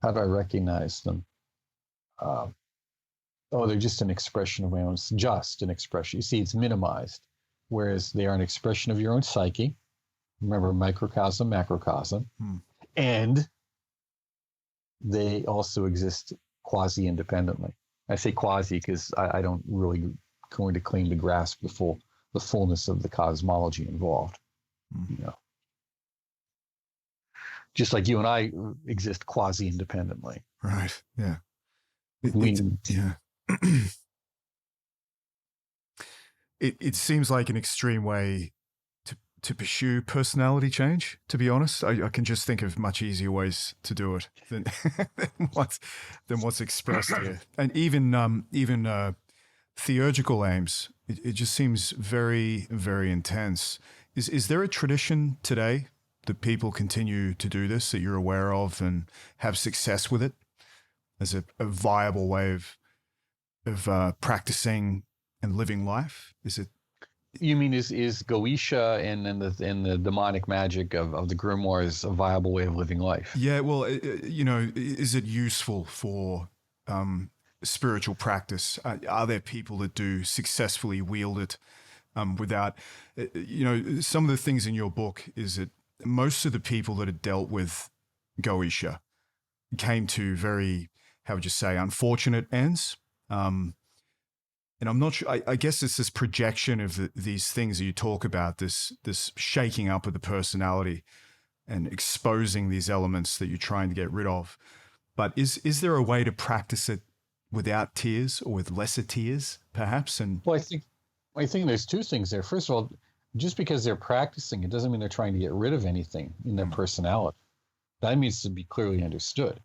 How do I recognize them? They're just an expression of my own, just an expression. You see, it's minimized, whereas they are an expression of your own psyche. Remember, microcosm, macrocosm. And they also exist quasi-independently. I say quasi because I don't really going to claim to grasp the fullness of the cosmology involved. Just like you and I exist quasi-independently. Right. Yeah. Yeah. It seems like an extreme way to pursue personality change, to be honest. I can just think of much easier ways to do it than what's expressed here. And even theurgical aims, it just seems very, very intense. Is there a tradition today that people continue to do this that you're aware of and have success with it as a viable way of practicing and living life? Is it? You mean is Goetia and the demonic magic of the Grimoires a viable way of living life? Yeah, well, is it useful for spiritual practice? Are there people that do successfully wield it without, some of the things in your book is that most of the people that had dealt with Goetia came to very, how would you say, unfortunate ends. And I'm not sure, I guess it's this projection of these things that you talk about, this shaking up of the personality and exposing these elements that you're trying to get rid of. But is there a way to practice it without tears or with lesser tears, perhaps? Well, I think there's 2 things there. First of all, just because they're practicing, it doesn't mean they're trying to get rid of anything in their personality. That needs to be clearly understood.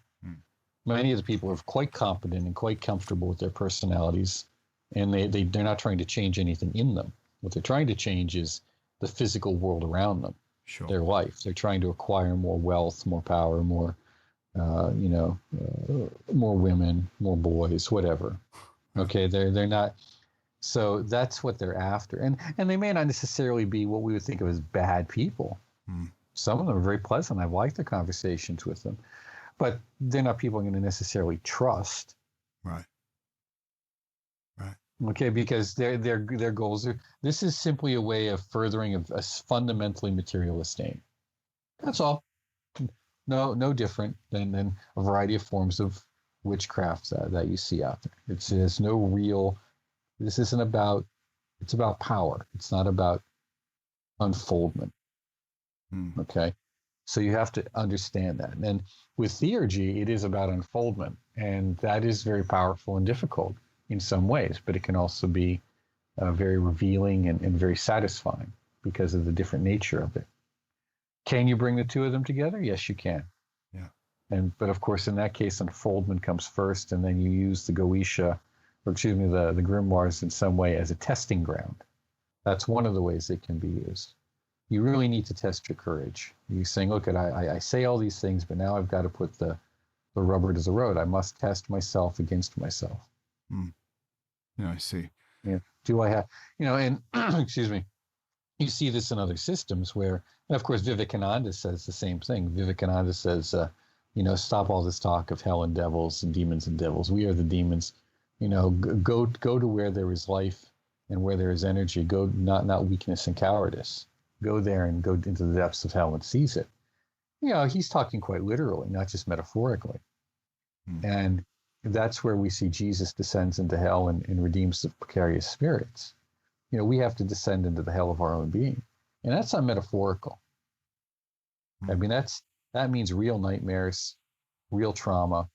Many of the people are quite competent and quite comfortable with their personalities, and they're not trying to change anything in them. What they're trying to change is the physical world around them, their life. They're trying to acquire more wealth, more power, more women, more boys, whatever. Okay, they're not. So that's what they're after, and they may not necessarily be what we would think of as bad people. Some of them are very pleasant. I've liked the conversations with them, but they're not people I'm going to necessarily trust. Right. Okay, because their goals are. This is simply a way of furthering a fundamentally materialist aim. That's all. No different than a variety of forms of witchcraft that you see out there. There's no real. This isn't about. It's about power. It's not about unfoldment. Okay, so you have to understand that. And with theurgy, it is about unfoldment, and that is very powerful and difficult in some ways, but it can also be very revealing and very satisfying because of the different nature of it. Can you bring the 2 of them together? Yes, you can. Yeah. But of course, in that case, unfoldment comes first, and then you use the Goetia, the Grimoires in some way as a testing ground. That's one of the ways it can be used. You really need to test your courage. You're saying, look, I say all these things, but now I've got to put the rubber to the road. I must test myself against myself. Yeah, I see. Yeah. Do I have, and excuse me, you see this in other systems where, and of course, Vivekananda says the same thing. Vivekananda says, stop all this talk of hell and devils and demons and devils. We are the demons. Go to where there is life and where there is energy. Go, not weakness and cowardice. go there and go into the depths of hell and sees it. He's talking quite literally, not just metaphorically. And that's where we see Jesus descends into hell and redeems the precarious spirits. We have to descend into the hell of our own being. And that's not metaphorical. I mean, that means real nightmares, real trauma,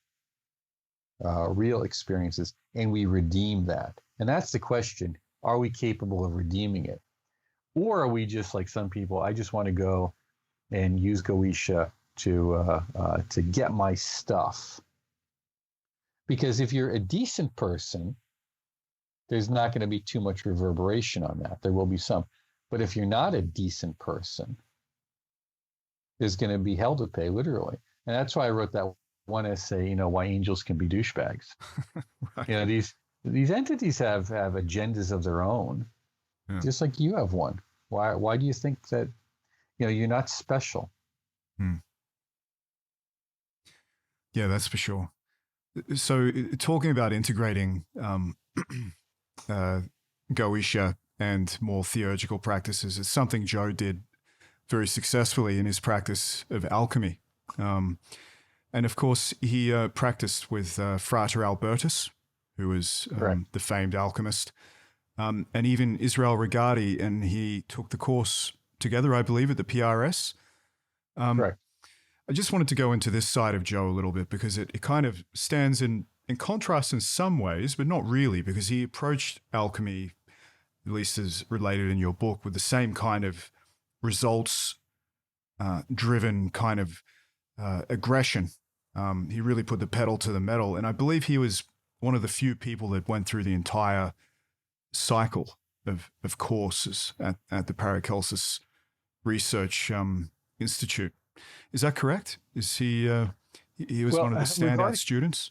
real experiences, and we redeem that. And that's the question. Are we capable of redeeming it? Or are we just like some people, I just want to go and use Goetia to get my stuff? Because if you're a decent person, there's not going to be too much reverberation on that. There will be some. But if you're not a decent person, there's going to be hell to pay, literally. And that's why I wrote that one essay, why angels can be douchebags. Right. These entities have agendas of their own, just like you have one. Why do you think that, you're not special? Yeah, that's for sure. So talking about integrating Goetia and more theurgical practices, it's something Joe did very successfully in his practice of alchemy. And of course, he practiced with Frater Albertus, who was the famed alchemist, and even Israel Regardie, and he took the course together, I believe, at the PRS. Correct. I just wanted to go into this side of Joe a little bit because it kind of stands in contrast in some ways, but not really, because he approached alchemy, at least as related in your book, with the same kind of results-driven kind of aggression. He really put the pedal to the metal, and I believe he was one of the few people that went through the entire cycle of courses at the Paracelsus Research Institute. Is that correct? Is he was one of the standout students?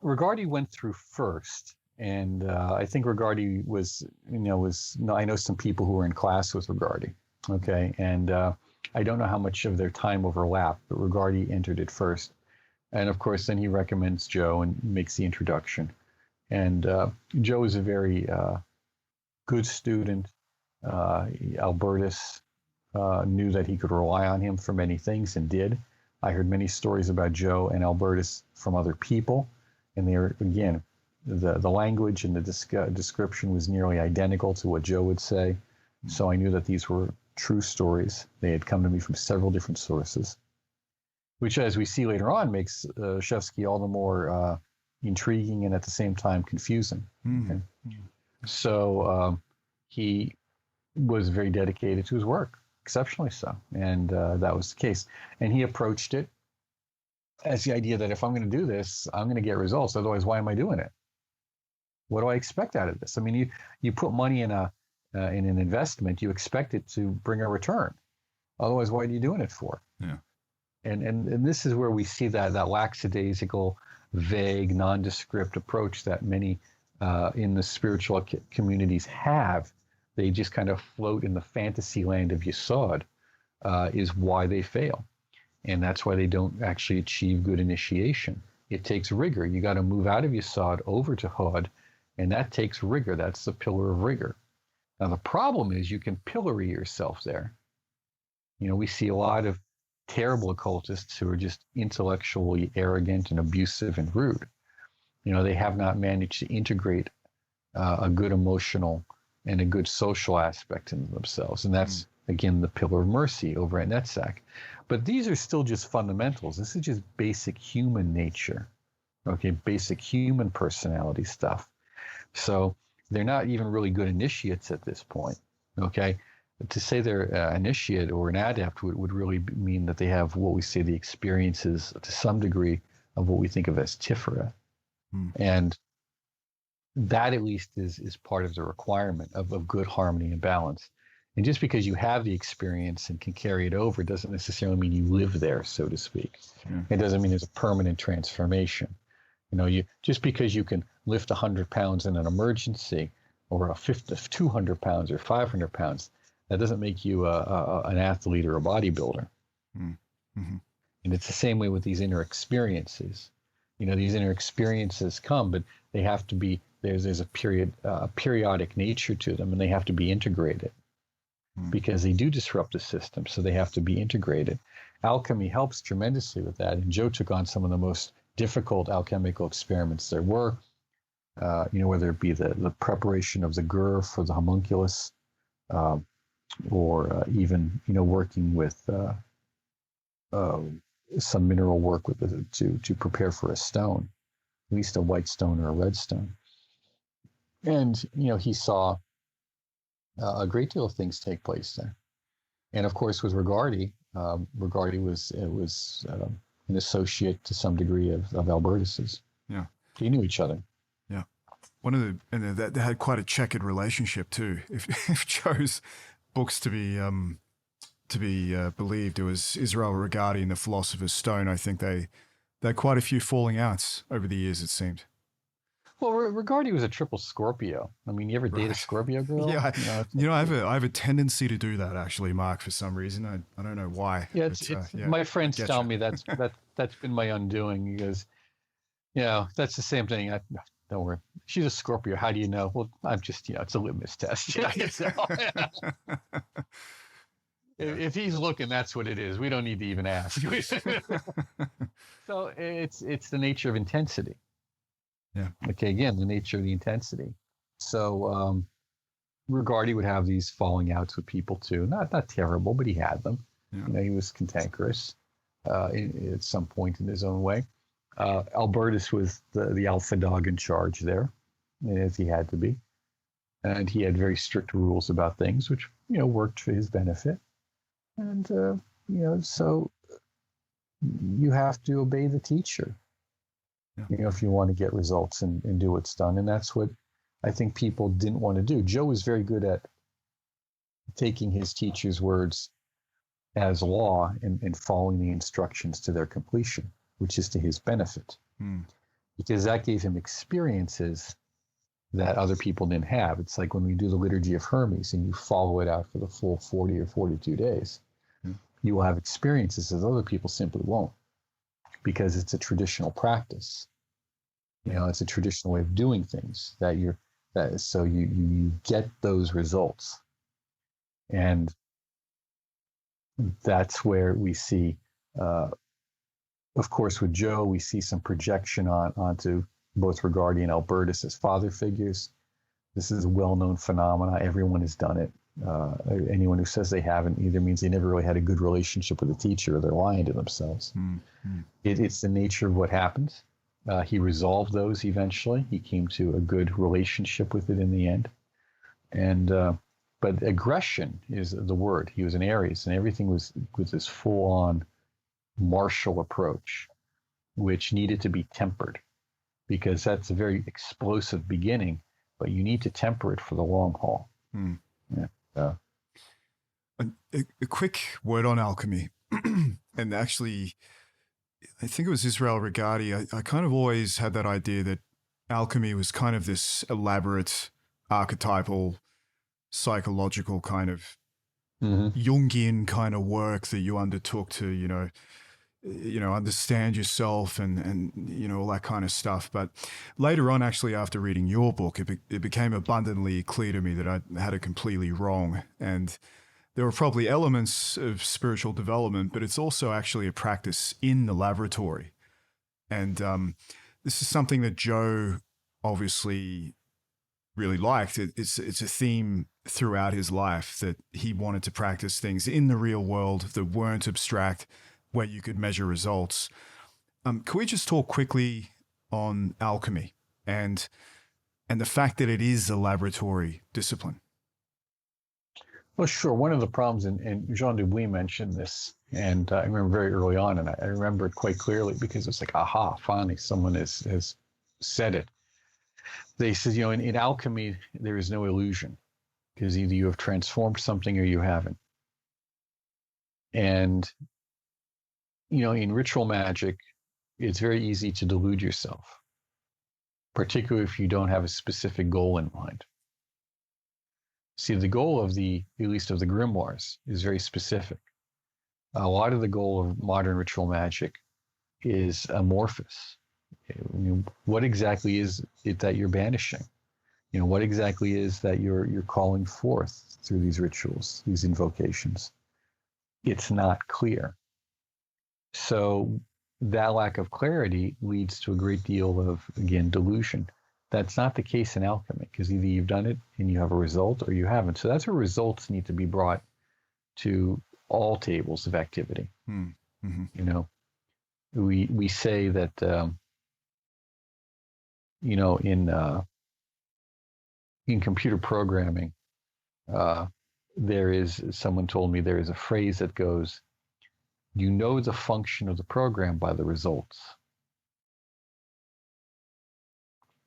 Regardie went through first, and I think Regardie was I know some people who were in class with Regardie, okay, and I don't know how much of their time overlapped, but Regardie entered it first, and of course then he recommends Joe and makes the introduction, and Joe is a very good student. Albertus knew that he could rely on him for many things and did. I heard many stories about Joe and Albertus from other people, and they were, again, the language and the description was nearly identical to what Joe would say. So I knew that these were true stories. They had come to me from several different sources, which, as we see later on, makes Lisiewski all the more intriguing and at the same time confusing. Okay? So he was very dedicated to his work. Exceptionally so. And that was the case. And he approached it as the idea that if I'm going to do this, I'm going to get results. Otherwise, why am I doing it? What do I expect out of this? I mean, you put money in an investment, you expect it to bring a return. Otherwise, why are you doing it for? Yeah. And this is where we see that lackadaisical, vague, nondescript approach that many in the spiritual communities have. They just kind of float in the fantasy land of Yesod, is why they fail. And that's why they don't actually achieve good initiation. It takes rigor. You got to move out of Yesod over to Hod, and that takes rigor. That's the pillar of rigor. Now, the problem is you can pillory yourself there. We see a lot of terrible occultists who are just intellectually arrogant and abusive and rude. They have not managed to integrate a good emotional and a good social aspect in themselves. And that's, again, the pillar of mercy over at NetSac. But these are still just fundamentals. This is just basic human nature, okay, basic human personality stuff. So they're not even really good initiates at this point, okay? To say they're an initiate or an adept would really mean that they have what we say the experiences to some degree of what we think of as Tiferet. And that at least is part of the requirement of good harmony and balance. And just because you have the experience and can carry it over doesn't necessarily mean you live there, so to speak. It doesn't mean there's a permanent transformation. Just because you can lift 100 pounds in an emergency or 200 pounds or 500 pounds, that doesn't make you an athlete or a bodybuilder. And it's the same way with these inner experiences. These inner experiences come, but they have to be, there's a periodic nature to them, and they have to be integrated. because they do disrupt the system, so they have to be integrated. Alchemy helps tremendously with that, and Joe took on some of the most difficult alchemical experiments there were, whether it be the preparation of the gur for the homunculus, or even working with some mineral work to prepare for a stone, at least a white stone or a red stone. And he saw a great deal of things take place there. And of course, with Rigardi, was an associate to some degree of Albertus's. Yeah, they knew each other. Yeah, they had quite a checkered relationship too. If Joe's books to be believed, it was Israel Rigardi and the Philosopher's Stone. I think they had quite a few falling outs over the years, it seemed. Well, Rigardi was a triple Scorpio. I mean, you ever date a Scorpio girl? Yeah, I have a tendency to do that actually, Mark, for some reason. I don't know why. Yeah, my friends tell me that's been my undoing. He goes, that's the same thing. Don't worry. She's a Scorpio. How do you know? Well, I'm just, it's a litmus test. If he's looking, that's what it is. We don't need to even ask. So it's the nature of intensity. Yeah. Okay. Again, the nature of the intensity. So Rigardi would have these falling outs with people too. Not terrible, but he had them. Yeah. He was cantankerous at some point in his own way. Albertus was the alpha dog in charge there, as he had to be, and he had very strict rules about things, which worked for his benefit. And so you have to obey the teacher. Yeah. If you want to get results and do what's done. And that's what I think people didn't want to do. Joe was very good at taking his teacher's words as law and following the instructions to their completion, which is to his benefit. Because that gave him experiences that other people didn't have. It's like when we do the Liturgy of Hermes and you follow it out for the full 40 or 42 days, you will have experiences that other people simply won't. Because it's a traditional practice, it's a traditional way of doing things so you get those results, and that's where we see, of course, with Joe, we see some projection onto both Rigardi and Albertus as father figures. This is a well-known phenomenon. Everyone has done it. Anyone who says they haven't either means they never really had a good relationship with a teacher, or they're lying to themselves. It's the nature of what happens. He resolved those eventually. He came to a good relationship with it in the end. And but aggression is the word. He was an Aries, and everything was this full-on martial approach, which needed to be tempered, because that's a very explosive beginning, but you need to temper it for the long haul. Yeah. A quick word on alchemy. And actually, I think it was Israel Rigardi. I kind of always had that idea that alchemy was kind of this elaborate, archetypal, psychological kind of Jungian kind of work that you undertook to, understand yourself and all that kind of stuff. But later on, actually, after reading your book, it became abundantly clear to me that I had it completely wrong. And there were probably elements of spiritual development, but it's also actually a practice in the laboratory. And this is something that Joe obviously really liked. It's a theme throughout his life that he wanted to practice things in the real world that weren't abstract, where you could measure results. Can we just talk quickly on alchemy and the fact that it is a laboratory discipline? Well, sure. One of the problems, and Jean Dubuis mentioned this, and I remember very early on, and I remember it quite clearly because it's like, aha, finally someone has said it. They said, in alchemy, there is no illusion, because either you have transformed something or you haven't. And in ritual magic, it's very easy to delude yourself, particularly if you don't have a specific goal in mind. See, the goal of at least of the Grimoires, is very specific. A lot of the goal of modern ritual magic is amorphous. What exactly is it that you're banishing? What exactly is that you're calling forth through these rituals, these invocations? It's not clear. So that lack of clarity leads to a great deal of, again, delusion. That's not the case in alchemy, because either you've done it and you have a result, or you haven't. So that's where results need to be brought to all tables of activity. Mm-hmm. We say that in computer programming, someone told me there is a phrase that goes, you know the function of the program by the results.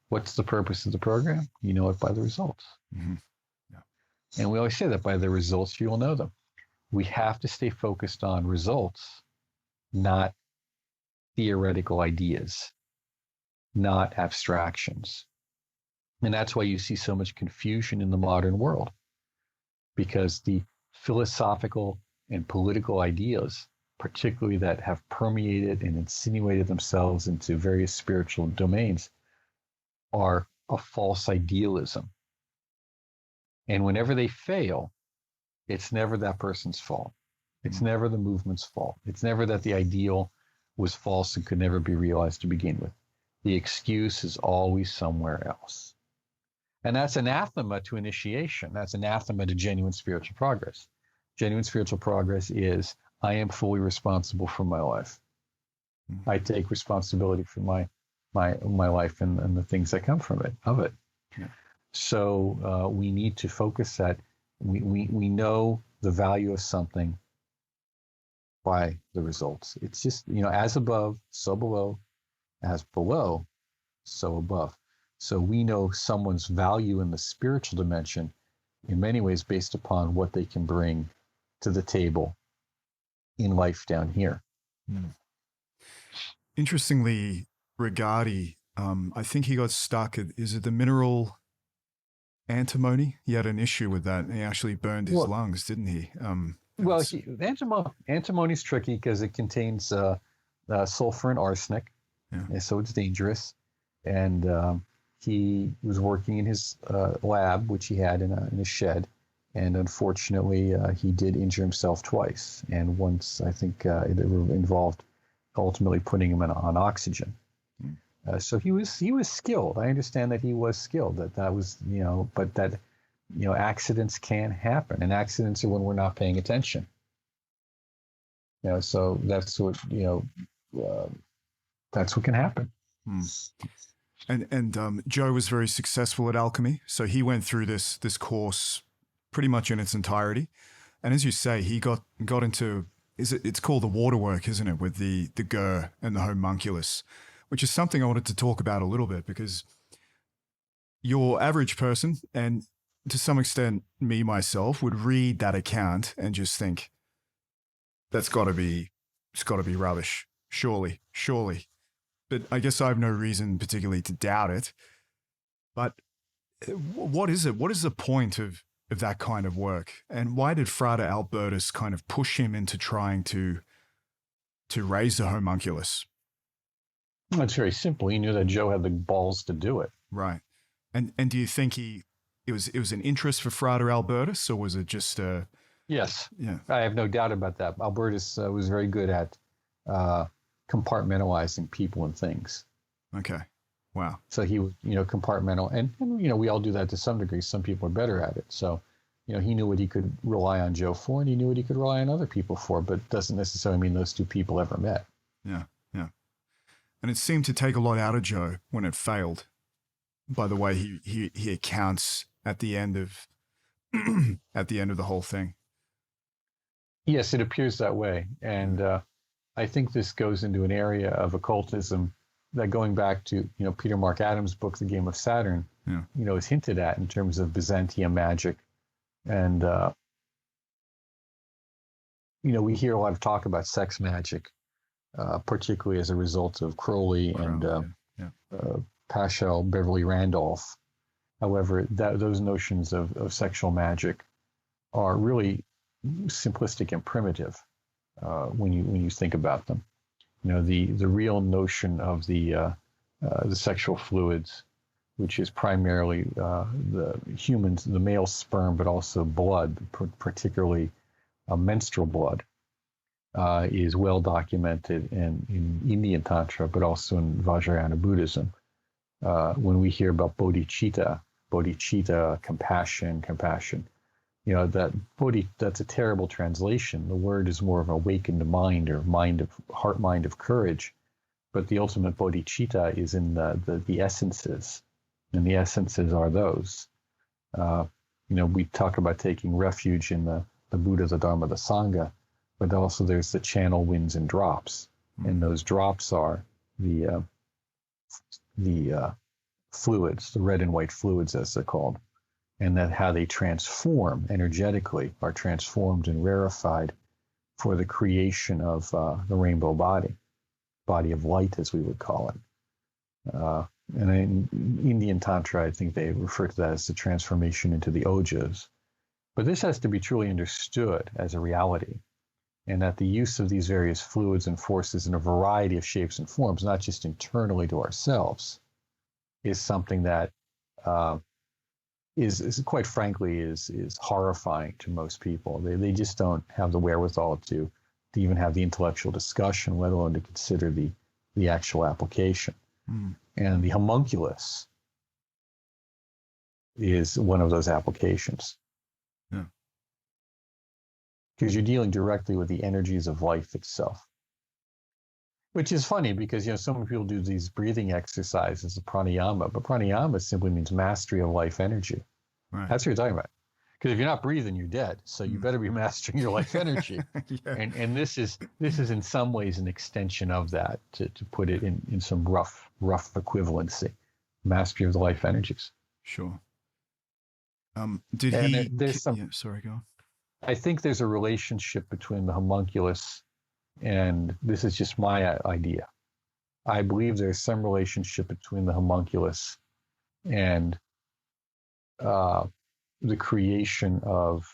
What's the purpose of the program? You know it by the results. Mm-hmm. Yeah. And we always say that by the results, you will know them. We have to stay focused on results, not theoretical ideas, not abstractions. And that's why you see so much confusion in the modern world, because the philosophical and political ideas, particularly that have permeated and insinuated themselves into various spiritual domains, are a false idealism. And whenever they fail, it's never that person's fault. It's never the movement's fault. It's never that the ideal was false and could never be realized to begin with. The excuse is always somewhere else. And that's anathema to initiation. That's anathema to genuine spiritual progress. Genuine spiritual progress is, I am fully responsible for my life. I take responsibility for my life and the things that come from it, of it. Yeah. So we need to focus that we know the value of something by the results. It's just, as above, so below, as below, so above. So we know someone's value in the spiritual dimension in many ways based upon what they can bring to the table in life down here. Interestingly, Rigardi, I think he got stuck at, is it the mineral antimony? He had an issue with that. He actually burned his lungs, didn't he? Antimony is tricky because it contains sulfur and arsenic, and so it's dangerous. And he was working in his lab, which he had in a shed, and unfortunately, he did injure himself twice. And once, I think it involved ultimately putting him on oxygen. So he was skilled. I understand that he was skilled. That was, but that, accidents can happen, and accidents are when we're not paying attention. So that's what that's what can happen. And Joe was very successful at alchemy, so he went through this course pretty much in its entirety. And as you say, he got into, it's called the waterwork, isn't it, with the gur and the homunculus, which is something I wanted to talk about a little bit, because your average person, and to some extent me myself, would read that account and just think, it's got to be rubbish, surely. But I guess I have no reason particularly to doubt it. But what is it? What is the point of that kind of work? And why did Frater Albertus kind of push him into trying to raise the homunculus? Well, it's very simple. He knew that Joe had the balls to do it. Right. And do you think it was an interest for Frater Albertus, or was it just Yes. Yeah. I have no doubt about that. Albertus was very good at compartmentalizing people and things. Okay. Wow. So he would, compartmental, and we all do that to some degree. Some people are better at it. So, he knew what he could rely on Joe for, and he knew what he could rely on other people for, but doesn't necessarily mean those two people ever met. Yeah. And it seemed to take a lot out of Joe when it failed, by the way he accounts at the end of the whole thing. Yes, it appears that way. And I think this goes into an area of occultism that, going back to, Peter Mark Adams' book, The Game of Saturn, is hinted at in terms of Byzantium magic. And, we hear a lot of talk about sex magic, particularly as a result of Crowley and Paschal Beverly Randolph. However, those notions of sexual magic are really simplistic and primitive when you think about them. The real notion of the sexual fluids which is primarily the humans, the male sperm, but also blood, particularly menstrual blood, is well documented in Indian Tantra, but also in Vajrayana Buddhism. When we hear about bodhicitta, compassion, that's a terrible translation. The word is more of awakened mind or heart mind of courage. But the ultimate bodhicitta is in the essences. And the essences are those. We talk about taking refuge in the Buddha, the Dharma, the Sangha, but also there's the channel winds and drops. And those drops are the fluids, the red and white fluids as they're called, and that how they transform energetically, are transformed and rarefied for the creation of the rainbow body of light, as we would call it. And in Indian Tantra, I think they refer to that as the transformation into the ojas. But this has to be truly understood as a reality, and that the use of these various fluids and forces in a variety of shapes and forms, not just internally to ourselves, is something that is quite frankly is horrifying to most people. They just don't have the wherewithal to even have the intellectual discussion, let alone to consider the actual application. And the homunculus is one of those applications. Yeah. Because you're dealing directly with the energies of life itself. Which is funny because, so many people do these breathing exercises, the pranayama, but pranayama simply means mastery of life energy. Right. That's what you're talking about. Because if you're not breathing, you're dead. So you better be mastering your life energy. Yeah. And this is in some ways an extension of that, to put it in some rough equivalency. Mastery of the life energies. Sure. Sorry, go on. I think there's a relationship between the homunculus, and this is just my idea. I believe there's some relationship between the homunculus and the creation of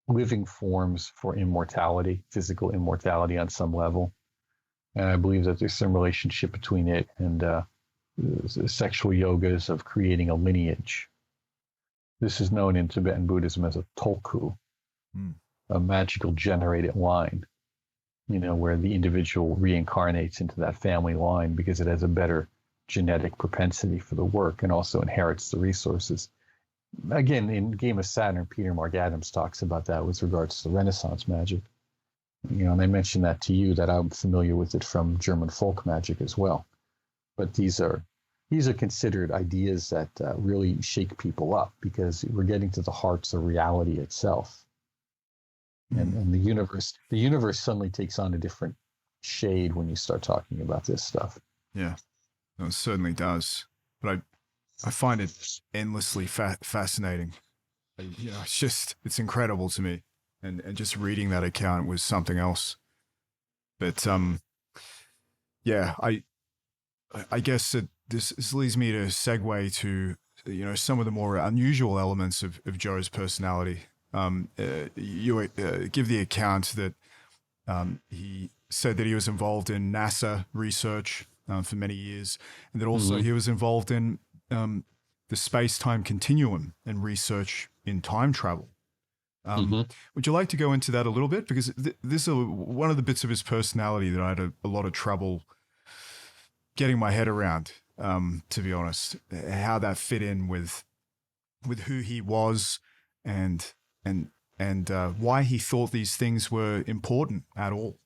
living forms for immortality, physical immortality on some level. And I believe that there's some relationship between it and the sexual yogas of creating a lineage. This is known in Tibetan Buddhism as a tolku, a magical generated line, where the individual reincarnates into that family line because it has a better genetic propensity for the work and also inherits the resources. Again, in Game of Saturn, Peter Mark Adams talks about that with regards to the Renaissance magic. And I mentioned that to you, that I'm familiar with it from German folk magic as well. But these are considered ideas that really shake people up, because we're getting to the hearts of reality itself. And the universe suddenly takes on a different shade when you start talking about this stuff. Yeah, no, it certainly does. But I find it endlessly fascinating. It's incredible to me. And just reading that account was something else. But yeah, I guess that this leads me to segue to some of the more unusual elements of Joe's personality. You give the account that he said that he was involved in NASA research for many years, and that also he was involved in the space-time continuum and research in time travel. Would you like to go into that a little bit? Because this is one of the bits of his personality that I had a lot of trouble getting my head around, to be honest, how that fit in with who he was and why he thought these things were important at all.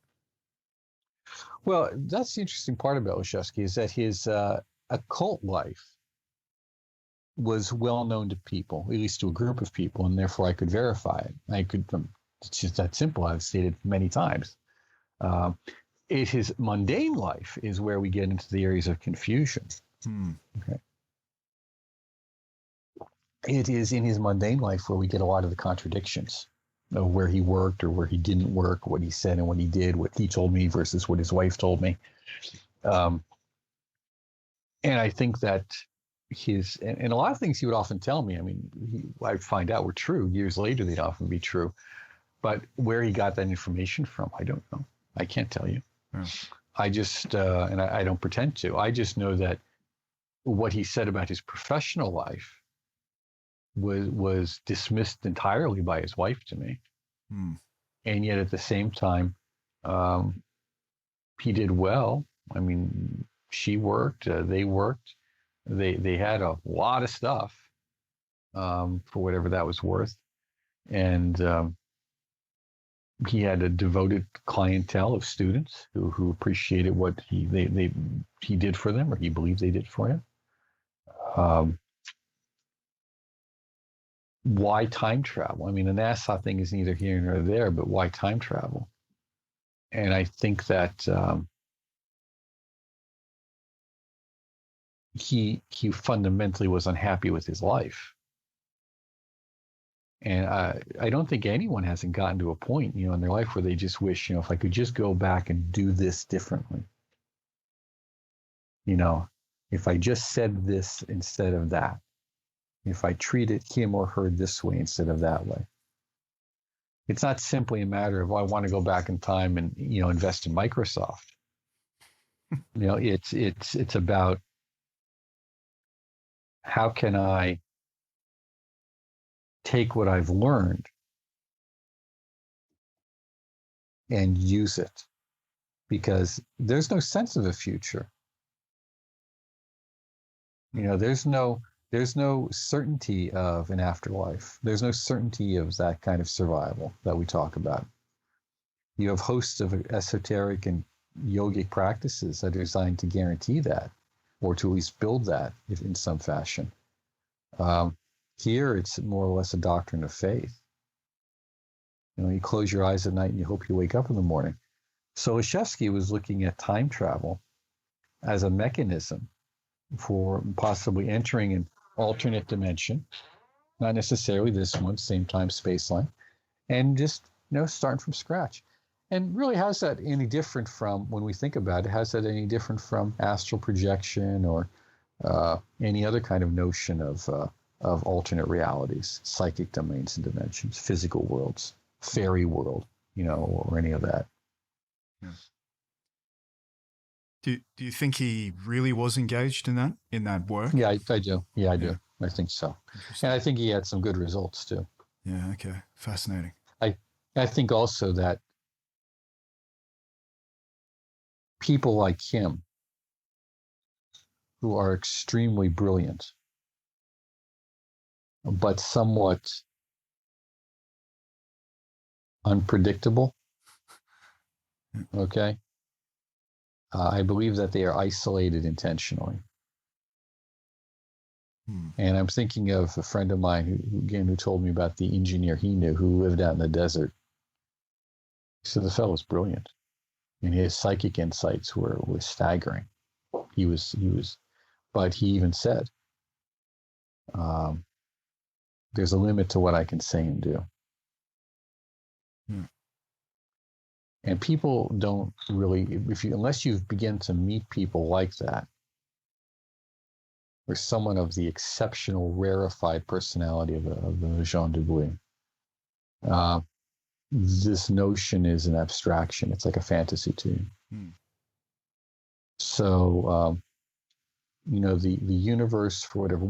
Well, that's the interesting part about Lisiewski, is that his occult life was well known to people, at least to a group of people, and therefore I could verify it. It's just that simple. I've stated many times. His mundane life is where we get into the areas of confusion. Okay. It is in his mundane life where we get a lot of the contradictions of where he worked or where he didn't work, what he said and what he did, what he told me versus what his wife told me. And I think that and a lot of things he would often tell me, I'd find out were true. Years later, they'd often be true. But where he got that information from, I don't know. I can't tell you. Yeah. I just, and I don't pretend to. I just know that what he said about his professional life was dismissed entirely by his wife to me. And yet at the same time, he did well. I mean, she worked, they worked, they had a lot of stuff for whatever that was worth. And he had a devoted clientele of students who appreciated what he did for them, or he believed they did for him. Why time travel? I mean, the NASA thing is neither here nor there, but why time travel? And I think that he fundamentally was unhappy with his life. And I don't think anyone hasn't gotten to a point, in their life where they just wish, if I could just go back and do this differently. If I just said this instead of that. If I treated him or her this way instead of that way. It's not simply a matter of, I want to go back in time and, invest in Microsoft. It's about, how can I take what I've learned and use it? Because there's no sense of a future. There's no certainty of an afterlife. There's no certainty of that kind of survival that we talk about. You have hosts of esoteric and yogic practices that are designed to guarantee that, or to at least build that in some fashion. Here, it's more or less a doctrine of faith. You close your eyes at night and you hope you wake up in the morning. So Lisiewski was looking at time travel as a mechanism for possibly entering an alternate dimension, not necessarily this one, same time, space line, and just, starting from scratch. And really, how's that any different from, when we think about it, how's that any different from astral projection or any other kind of notion of alternate realities, psychic domains and dimensions, physical worlds, fairy world, or any of that? Yeah. Do you think he really was engaged in that work? Yeah, I do. Yeah, I do. I think so. And I think he had some good results too. Yeah, okay. Fascinating. I think also that people like him, who are extremely brilliant, but somewhat unpredictable, okay? I believe that they are isolated intentionally. And I'm thinking of a friend of mine who told me about the engineer he knew who lived out in the desert. He said the fellow was brilliant, and his psychic insights were staggering. He was, but he even said, "There's a limit to what I can say and do." And people don't really, unless you begin to meet people like that, or someone of the exceptional, rarefied personality of the Jean Dubuis, this notion is an abstraction. It's like a fantasy to you. So, the universe, for whatever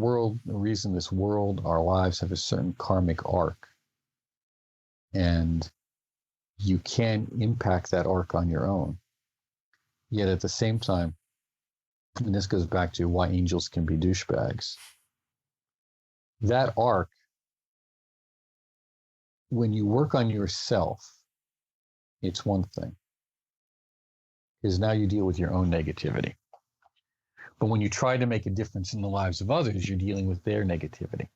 reason, this world, our lives have a certain karmic arc. And you can impact that arc on your own. Yet at the same time, and this goes back to why angels can be douchebags, that arc, when you work on yourself, it's one thing. Because now you deal with your own negativity. But when you try to make a difference in the lives of others, you're dealing with their negativity.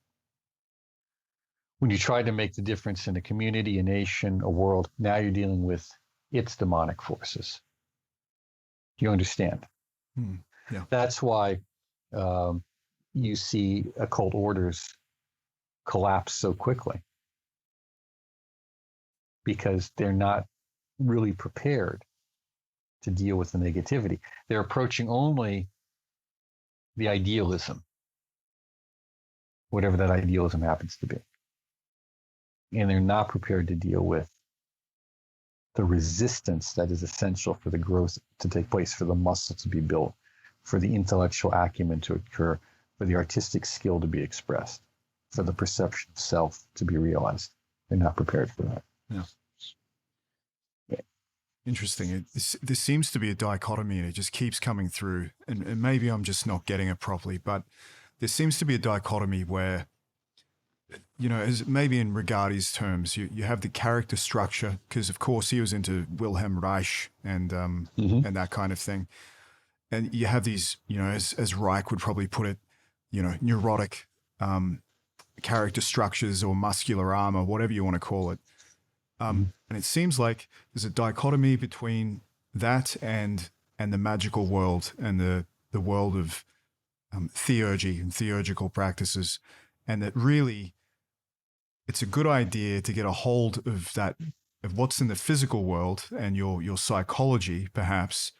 When you try to make the difference in a community, a nation, a world, now you're dealing with its demonic forces. Do you understand? Yeah. That's why you see occult orders collapse so quickly. Because they're not really prepared to deal with the negativity. They're approaching only the idealism, whatever that idealism happens to be. And they're not prepared to deal with the resistance that is essential for the growth to take place, for the muscle to be built, for the intellectual acumen to occur, for the artistic skill to be expressed, for the perception of self to be realized. They're not prepared for that. Yeah. Interesting. There seems to be a dichotomy, and it just keeps coming through. And maybe I'm just not getting it properly, but there seems to be a dichotomy where, as maybe in Rigardi's terms, you have the character structure, because of course he was into Wilhelm Reich and and that kind of thing. And you have these, as Reich would probably put it, neurotic character structures or muscular armor, whatever you want to call it. And it seems like there's a dichotomy between that and the magical world and the world of theurgy and theurgical practices, and that really it's a good idea to get a hold of that, of what's in the physical world and your psychology, perhaps,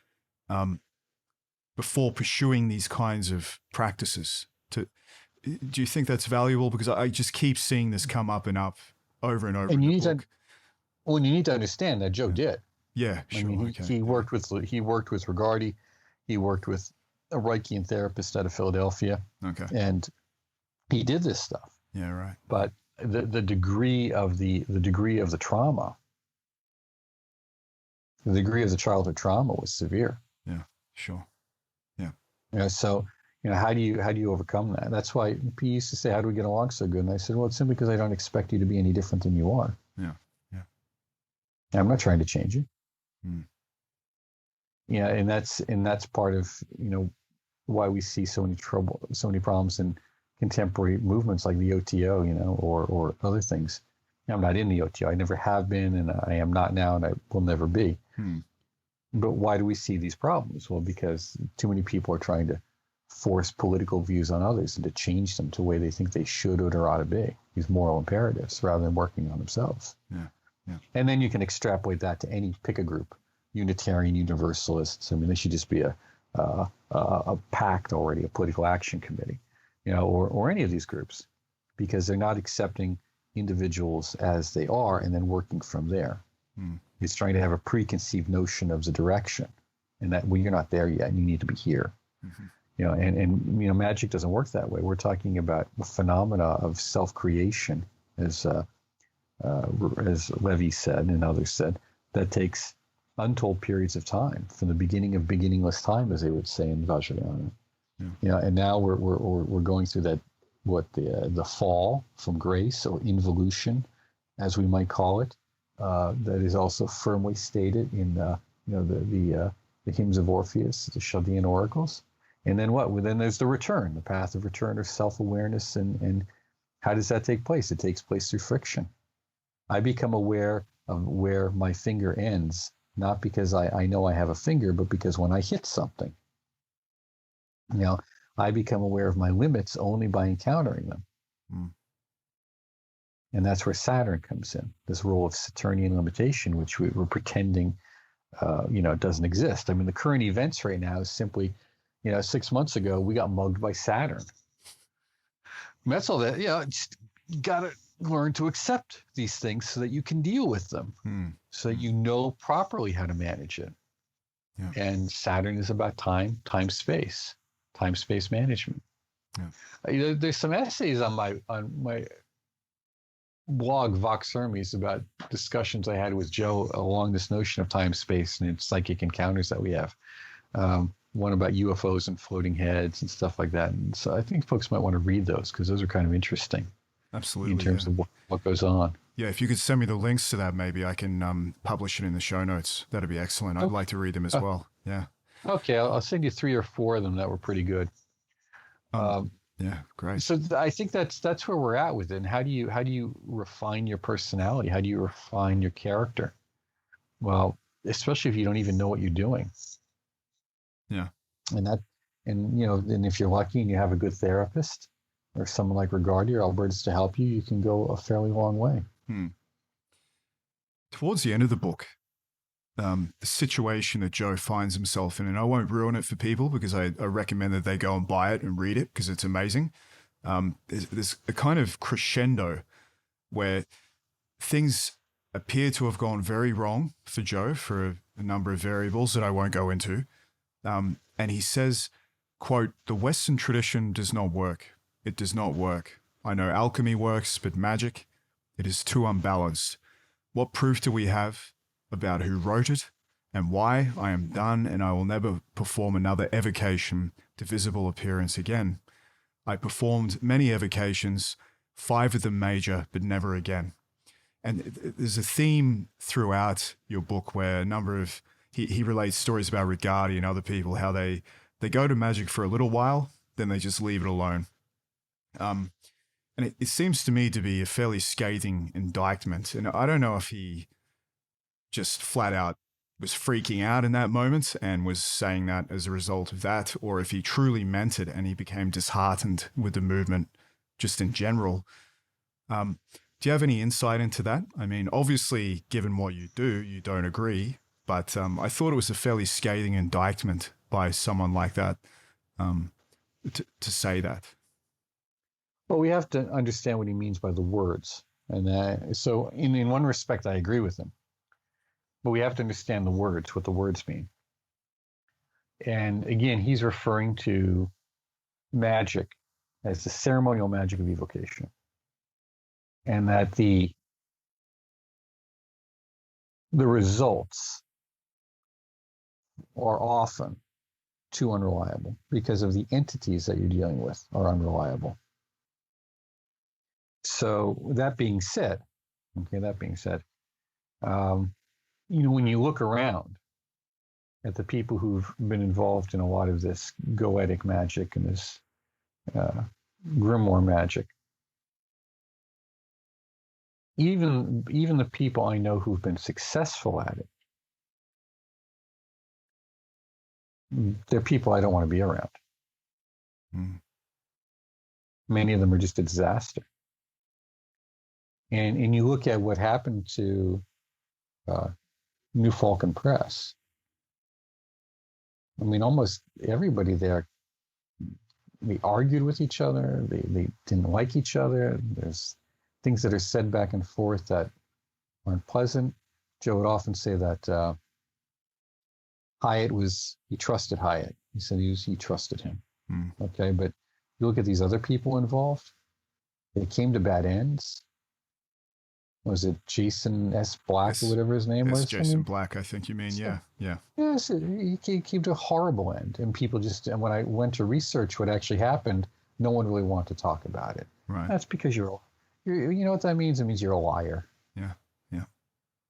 before pursuing these kinds of practices. Do you think that's valuable? Because I just keep seeing this come up and up over and over. And in you the book. you need to understand that Joe did. Yeah, sure. I mean, he worked with Rigardi, he worked with a Reichian therapist out of Philadelphia. Okay. And he did this stuff. Yeah, right. But the degree of the trauma, the degree of the childhood trauma was severe. Yeah, sure. Yeah. So, how do you overcome that? That's why he used to say, "How do we get along so good?" And I said, "Well, it's simply because I don't expect you to be any different than you are. Yeah. I'm not trying to change you." Mm. Yeah, and that's part of why we see so many problems in contemporary movements like the OTO, or other things. I'm not in the OTO. I never have been, and I am not now, and I will never be. But why do we see these problems? Well, because too many people are trying to force political views on others and to change them to the way they think they should or ought to be, these moral imperatives, rather than working on themselves. Yeah. And then you can extrapolate that to pick a group, Unitarian Universalists. I mean, they should just be a pact already, a political action committee, or any of these groups, because they're not accepting individuals as they are and then working from there. It's trying to have a preconceived notion of the direction, and that you're not there yet, and you need to be here. And magic doesn't work that way. We're talking about a phenomena of self-creation, as Levy said and others said, that takes untold periods of time, from the beginning of beginningless time, as they would say in Vajrayana. And now we're going through that, the fall from grace, or involution, as we might call it, that is also firmly stated in the hymns of Orpheus, the Chaldean oracles. And then what? Well, then there's the return, the path of return, or self-awareness, and how does that take place? It takes place through friction. I become aware of where my finger ends, not because I know I have a finger, but because when I hit something, I become aware of my limits only by encountering them. And that's where Saturn comes in, this role of Saturnian limitation, which we're pretending, doesn't exist. I mean, the current events right now is simply, 6 months ago, we got mugged by Saturn. That's all that, you got to learn to accept these things so that you can deal with them, so that you know properly how to manage it. Yeah. And Saturn is about time, space management. Yeah. There's some essays on my blog, Vox Hermes, about discussions I had with Joe along this notion of time, space, and psychic encounters that we have. One about UFOs and floating heads and stuff like that. And so I think folks might want to read those, because those are kind of interesting. Absolutely. In terms of what goes on. Yeah, if you could send me the links to that, maybe I can publish it in the show notes. That'd be excellent. I'd like to read them as well. Yeah. Okay, I'll send you 3 or 4 of them that were pretty good. Yeah, great. So I think that's where we're at with it. And how do you refine your personality? How do you refine your character? Well, especially if you don't even know what you're doing. Yeah. And if you're lucky and you have a good therapist, or someone like Rigardi or Albertus to help you, you can go a fairly long way. Towards the end of the book, the situation that Joe finds himself in, and I won't ruin it for people, because I recommend that they go and buy it and read it, because it's amazing. There's a kind of crescendo where things appear to have gone very wrong for Joe for a number of variables that I won't go into. And he says quote, "The Western tradition does not work. It does not work. I know alchemy works, but magic, it is too unbalanced. What proof do we have about who wrote it and why? I am done, and I will never perform another evocation to visible appearance again. I performed many evocations, 5 of them major, but never again." And there's a theme throughout your book where a number of, he relates stories about Rigardi and other people, how they go to magic for a little while, then they just leave it alone. And it seems to me to be a fairly scathing indictment. And I don't know if he just flat out was freaking out in that moment and was saying that as a result of that, or if he truly meant it and he became disheartened with the movement just in general. Do you have any insight into that? I mean, obviously, given what you do, you don't agree, but I thought it was a fairly scathing indictment by someone like that to say that. Well, we have to understand what he means by the words. And so in one respect, I agree with him. But we have to understand the words, what the words mean. And again, he's referring to magic as the ceremonial magic of evocation. And that the results are often too unreliable because of the entities that you're dealing with are unreliable. So that being said, when you look around at the people who've been involved in a lot of this goetic magic and this grimoire magic, even the people I know who've been successful at it, they're people I don't want to be around. Many of them are just a disaster. And you look at what happened to New Falcon Press. I mean, almost everybody there, they argued with each other. They didn't like each other. There's things that are said back and forth that aren't pleasant. Joe would often say that he trusted Hyatt. He said he trusted him. Okay, but you look at these other people involved, they came to bad ends. Was it Jason S. Black or whatever his name was? Jason Black, I think you mean. Yeah. Yes, he came to a horrible end. And people and when I went to research what actually happened, no one really wanted to talk about it. Right. That's because you know what that means? It means you're a liar. Yeah.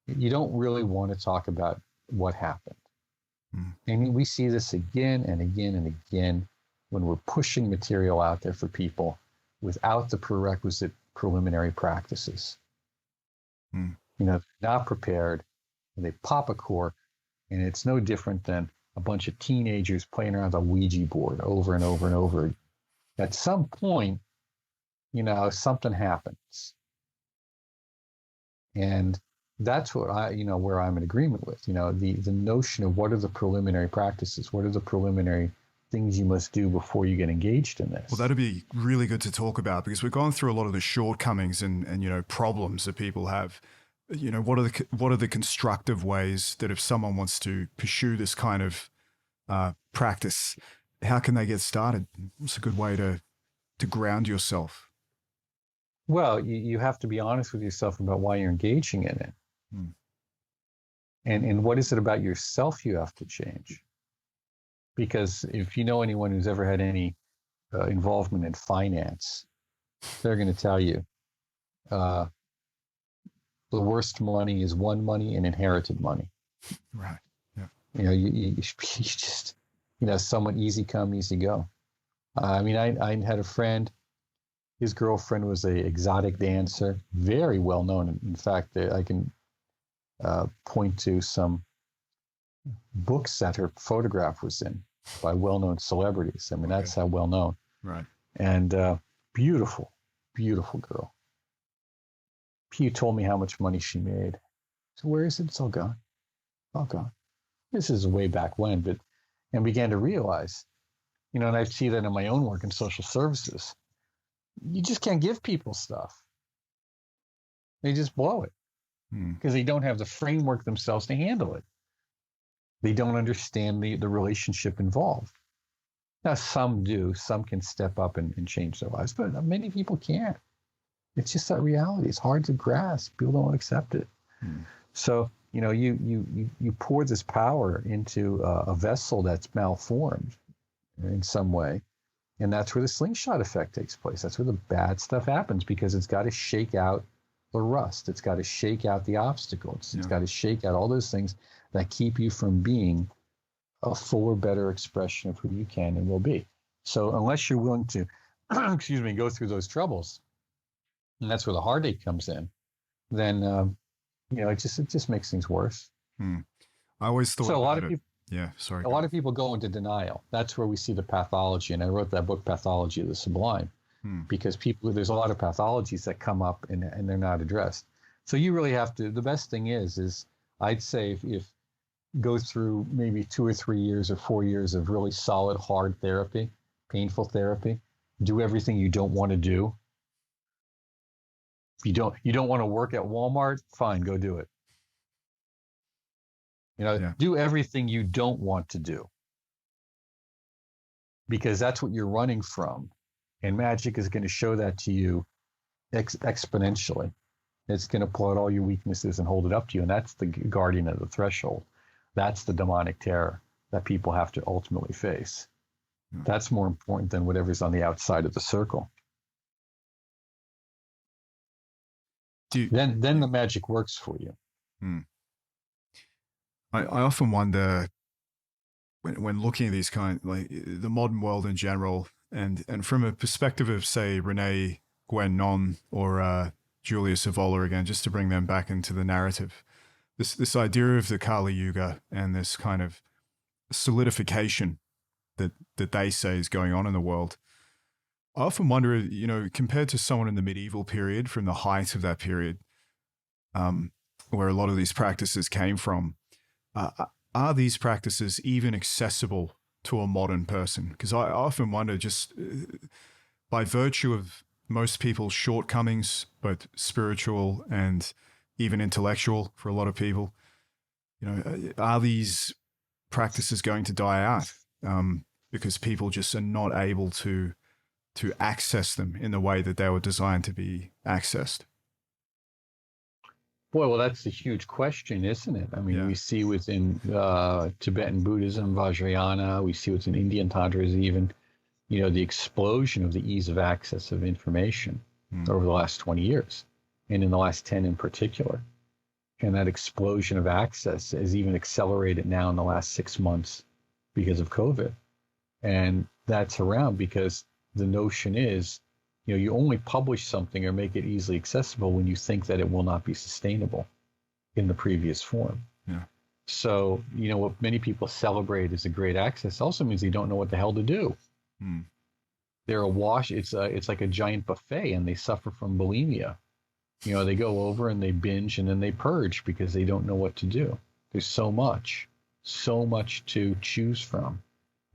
You don't really want to talk about what happened. And we see this again and again and again when we're pushing material out there for people without the prerequisite preliminary practices. Not prepared, and they pop a cork, and it's no different than a bunch of teenagers playing around the Ouija board over and over and over. At some point, something happens. And that's what where I'm in agreement with, the notion of what are the preliminary practices, what are the preliminary things you must do before you get engaged in this. Well, that'd be really good to talk about because we're going through a lot of the shortcomings and problems that people have. What are the constructive ways that if someone wants to pursue this kind of practice, how can they get started? What's a good way to ground yourself? Well, you have to be honest with yourself about why you're engaging in it. And what is it about yourself you have to change? Because if you know anyone who's ever had any involvement in finance, they're going to tell you the worst money is won money and inherited money. Right. Yeah. You just, somewhat easy come, easy go. I had a friend. His girlfriend was an exotic dancer, very well known. In fact, I can point to some books that her photograph was in by well-known celebrities. I mean, that's how well known. Right. And beautiful, beautiful girl. He told me how much money she made. So where is it? It's all gone. All gone. This is way back when, and began to realize, and I see that in my own work in social services. You just can't give people stuff. They just blow it because they don't have the framework themselves to handle it. They don't understand the relationship involved. Now, some do. Some can step up and change their lives, but many people can't. It's just that reality. It's hard to grasp. People don't accept it. So, you pour this power into a vessel that's malformed in some way. And that's where the slingshot effect takes place. That's where the bad stuff happens, because it's got to shake out the rust. It's got to shake out the obstacles. It's got to shake out all those things that keep you from being a fuller, better expression of who you can and will be. So unless you're willing to, go through those troubles, and that's where the heartache comes in, then it just makes things worse. I always thought so. A lot of people. Yeah, sorry. A lot of people go into denial. That's where we see the pathology. And I wrote that book, Pathology of the Sublime, because there's a lot of pathologies that come up and they're not addressed. So you really have to, the best thing is I'd say if go through maybe 2 or 3 years or 4 years of really solid, hard therapy, painful therapy, do everything you don't want to do. You don't want to work at Walmart? Fine, go do it. Do everything you don't want to do, because that's what you're running from. And magic is going to show that to you exponentially. It's going to pull out all your weaknesses and hold it up to you. And that's the guardian of the threshold. That's the demonic terror that people have to ultimately face. That's more important than whatever's on the outside of the circle. Then the magic works for you. I often wonder when looking at these like the modern world in general, and from a perspective of, say, Renee Guénon or Julius Evola again, just to bring them back into the narrative, this idea of the Kali Yuga and this kind of solidification that they say is going on in the world. I often wonder, compared to someone in the medieval period, from the height of that period, where a lot of these practices came from, are these practices even accessible to a modern person? Because I often wonder, just by virtue of most people's shortcomings, both spiritual and even intellectual for a lot of people, are these practices going to die out because people just are not able to access them in the way that they were designed to be accessed? Boy, well, that's a huge question, isn't it? I mean, we see within Tibetan Buddhism, Vajrayana, we see within Indian Tantras even, the explosion of the ease of access of information over the last 20 years, and in the last 10 in particular. And that explosion of access is even accelerated now in the last 6 months because of COVID. And that's around because the notion is, you only publish something or make it easily accessible when you think that it will not be sustainable in the previous form. Yeah. So, what many people celebrate as a great access also means they don't know what the hell to do. They're awash. It's like a giant buffet, and they suffer from bulimia. They go over and they binge and then they purge because they don't know what to do. There's so much to choose from,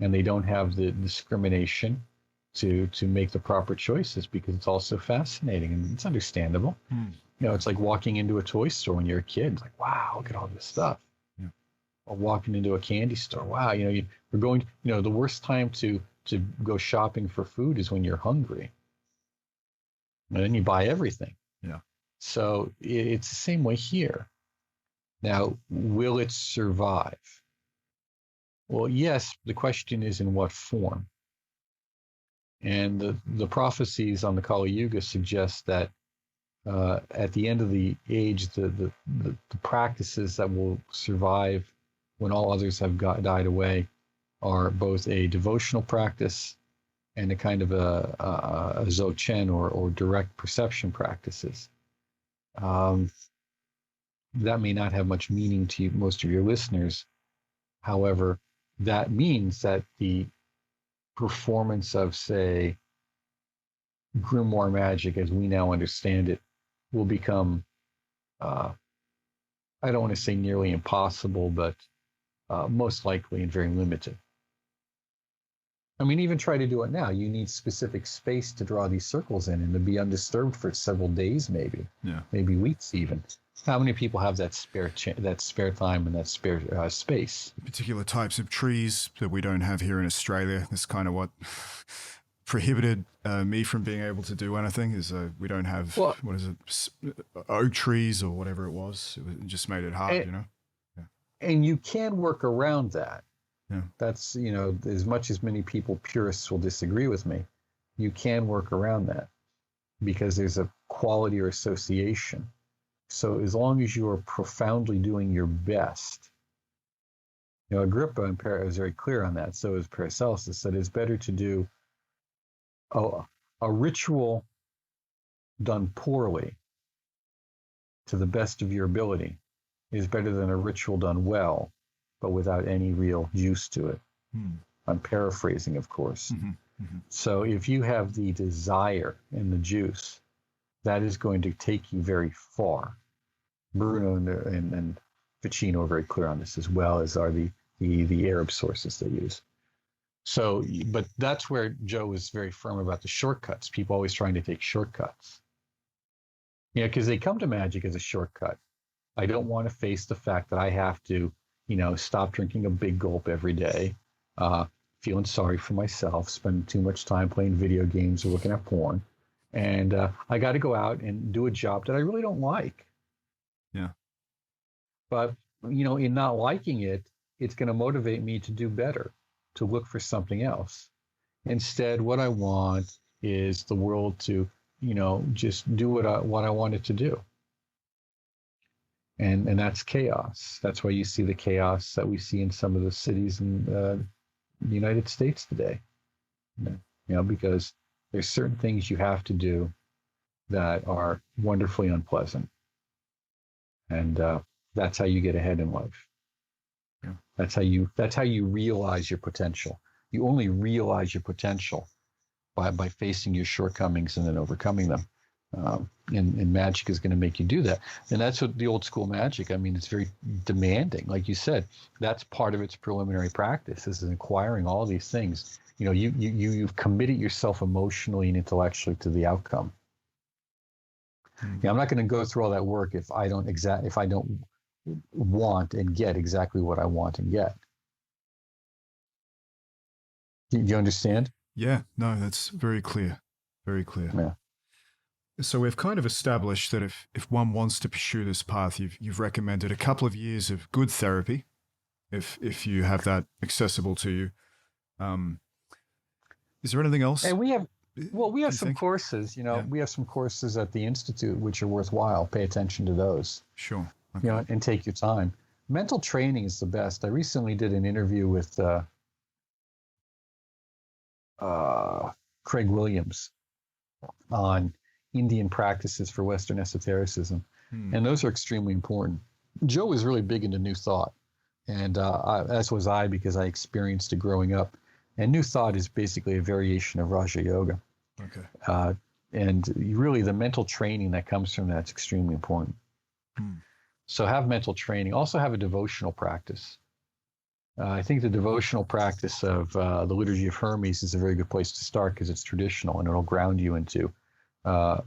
and they don't have the discrimination to make the proper choices because it's all so fascinating and it's understandable. It's like walking into a toy store when you're a kid. It's like, wow, look at all this stuff. Yeah. Or walking into a candy store. Wow, we're going. The worst time to go shopping for food is when you're hungry, and then you buy everything. Yeah. So it's the same way here. Now, will it survive? Well, yes. The question is in what form. And the prophecies on the Kali Yuga suggest that at the end of the age, the practices that will survive when all others have died away are both a devotional practice and a kind of a dzogchen or direct perception practices. That may not have much meaning to most of your listeners. However, that means that the performance of, say, grimoire magic as we now understand it will become, I don't want to say nearly impossible, but most likely and very limited. I mean, even try to do it now. You need specific space to draw these circles in and to be undisturbed for several days, maybe weeks even. How many people have that spare time and that spare space? Particular types of trees that we don't have here in Australia. That's kind of what prohibited me from being able to do anything. Is we don't have oak trees or whatever it was. It just made it hard, you know. Yeah. And you can work around that. Yeah. That's, as much as many people, purists, will disagree with me, you can work around that because there's a quality or association. So as long as you are profoundly doing your best, Agrippa is very clear on that. So is Paracelsus, that it's better to do a ritual done poorly to the best of your ability is better than a ritual done well, but without any real juice to it. I'm paraphrasing, of course. So if you have the desire and the juice, that is going to take you very far. Bruno and Ficino are very clear on this, as well as are the Arab sources they use. So, but that's where Joe is very firm about the shortcuts. People always trying to take shortcuts. Because they come to magic as a shortcut. I don't want to face the fact that I have to, stop drinking a big gulp every day, feeling sorry for myself, spending too much time playing video games or looking at porn. And I got to go out and do a job that I really don't like. Yeah. But, in not liking it, it's going to motivate me to do better, to look for something else. Instead, what I want is the world to, just do what I want it to do. And that's chaos. That's why you see the chaos that we see in some of the cities in the United States today. Because there's certain things you have to do that are wonderfully unpleasant. And that's how you get ahead in life. Yeah. That's how you realize your potential. You only realize your potential by facing your shortcomings and then overcoming them. And magic is going to make you do that. And that's what the old school magic, it's very demanding. Like you said, that's part of its preliminary practice, is acquiring all these things. You've committed yourself emotionally and intellectually to the outcome. I'm not going to go through all that work if I don't want and get exactly what I want and get. Do you understand? Yeah, no, that's very clear. Very clear. Yeah. So we've kind of established that if one wants to pursue this path, you've recommended a couple of years of good therapy, if you have that accessible to you. Is there anything else? And we have some courses, we have some courses at the Institute which are worthwhile. Pay attention to those. Sure. Okay. And take your time. Mental training is the best. I recently did an interview with Craig Williams on Indian practices for Western esotericism. And those are extremely important. Joe was really big into New Thought. And as was I, because I experienced it growing up. And New Thought is basically a variation of Raja Yoga. Okay. And really the mental training that comes from that's extremely important. So have mental training. Also have a devotional practice. I think the devotional practice of the Liturgy of Hermes is a very good place to start because it's traditional and it'll ground you into a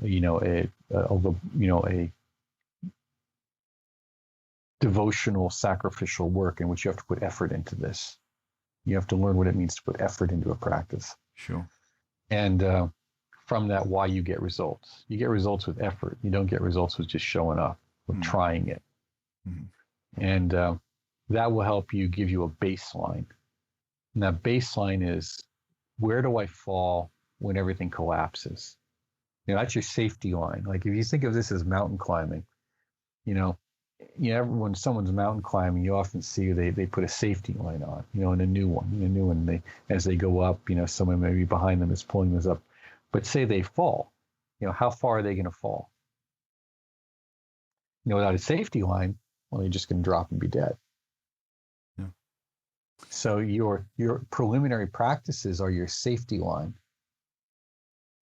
devotional sacrificial work in which you have to put effort into this. You have to learn what it means to put effort into a practice. Sure. And from that, why you get results. You get results with effort. You don't get results with just showing up, with trying it. And that will help you, give you a baseline. And that baseline is, where do I fall when everything collapses? That's your safety line. Like if you think of this as mountain climbing, when someone's mountain climbing, you often see they put a safety line on, and a new one, as they go up, someone maybe behind them is pulling this up. But say they fall, how far are they going to fall? Without a safety line, well, they're just going to drop and be dead. Yeah. So your preliminary practices are your safety line.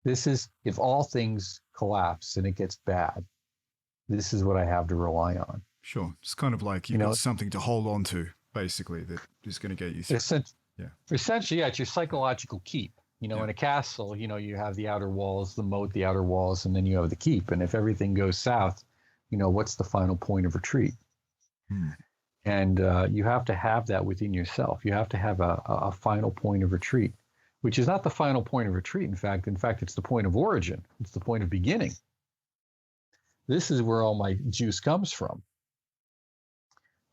This is, if all things collapse and it gets bad, this is what I have to rely on. Sure. It's kind of like you've got something to hold on to, basically, that is going to get you through. Essentially, it's your psychological keep. In a castle, you have the outer walls, the moat, the outer walls, and then you have the keep. And if everything goes south, what's the final point of retreat? Hmm. And you have to have that within yourself. You have to have a final point of retreat, which is not the final point of retreat. In fact, it's the point of origin. It's the point of beginning. This is where all my juice comes from.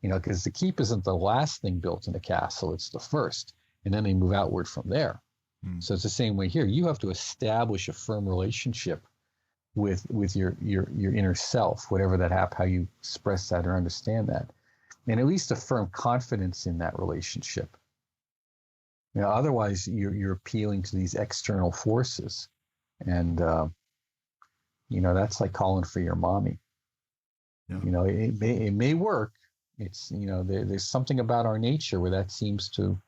Because the keep isn't the last thing built in a castle, it's the first. And then they move outward from there. Hmm. So it's the same way here. You have to establish a firm relationship with your inner self, whatever that how you express that or understand that. And at least a firm confidence in that relationship. Otherwise you're appealing to these external forces. And that's like calling for your mommy. Yeah. It may work. It's there's something about our nature where that seems to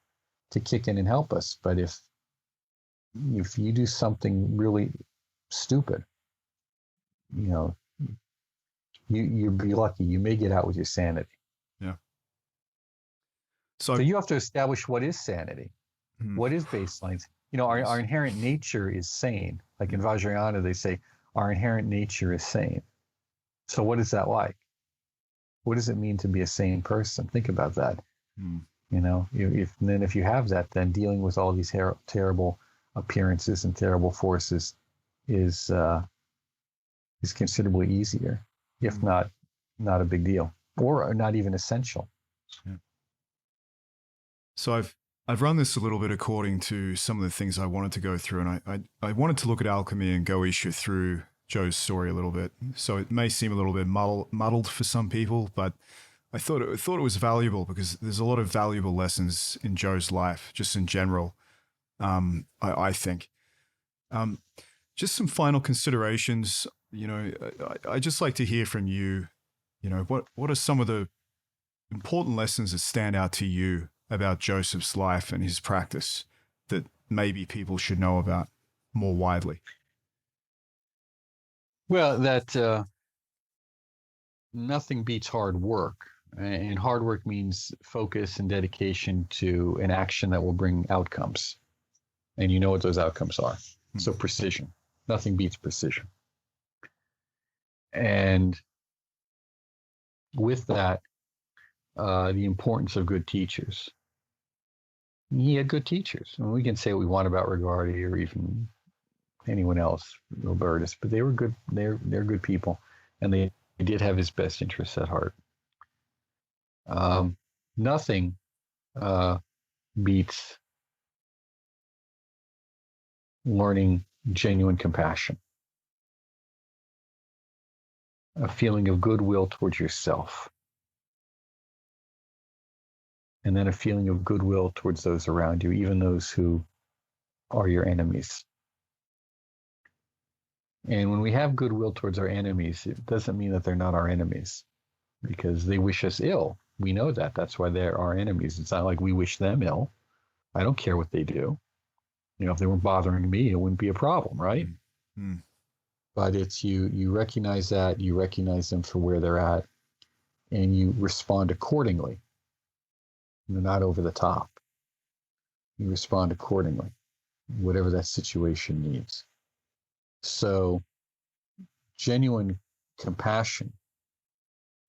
kick in and help us. But if you do something really stupid, you'll be lucky. You may get out with your sanity. Yeah. So you have to establish what is sanity. Hmm. What is baselines? Our inherent nature is sane. Like in Vajrayana, they say our inherent nature is sane. So what is that like? What does it mean to be a sane person? Think about that. Hmm. If you have that, then dealing with all these terrible appearances and terrible forces is considerably easier, if not a big deal, or not even essential. Yeah. So I've run this a little bit according to some of the things I wanted to go through, and I wanted to look at alchemy and go issue through Joe's story a little bit. So it may seem a little bit muddled for some people, but I thought it was valuable because there's a lot of valuable lessons in Joe's life, just in general. I think. Just some final considerations. I just like to hear from you. What are some of the important lessons that stand out to you about Joseph's life and his practice that maybe people should know about more widely? Well, that nothing beats hard work. And hard work means focus and dedication to an action that will bring outcomes. And you know what those outcomes are. Mm-hmm. So precision. Nothing beats precision. And with that, the importance of good teachers. He had good teachers. And we can say what we want about Rigardi or even anyone else, Robertus, but they were good. They're good people, and they did have his best interests at heart. Nothing beats learning genuine compassion, a feeling of goodwill towards yourself, and then a feeling of goodwill towards those around you, even those who are your enemies. And when we have goodwill towards our enemies, it doesn't mean that they're not our enemies, because they wish us ill. We know that. That's why they're our enemies. It's not like we wish them ill. I don't care what they do. If they weren't bothering me, it wouldn't be a problem, right? Mm-hmm. But it's you recognize that, you recognize them for where they're at, and you respond accordingly. Not over the top. You respond accordingly, whatever that situation needs. So, genuine compassion,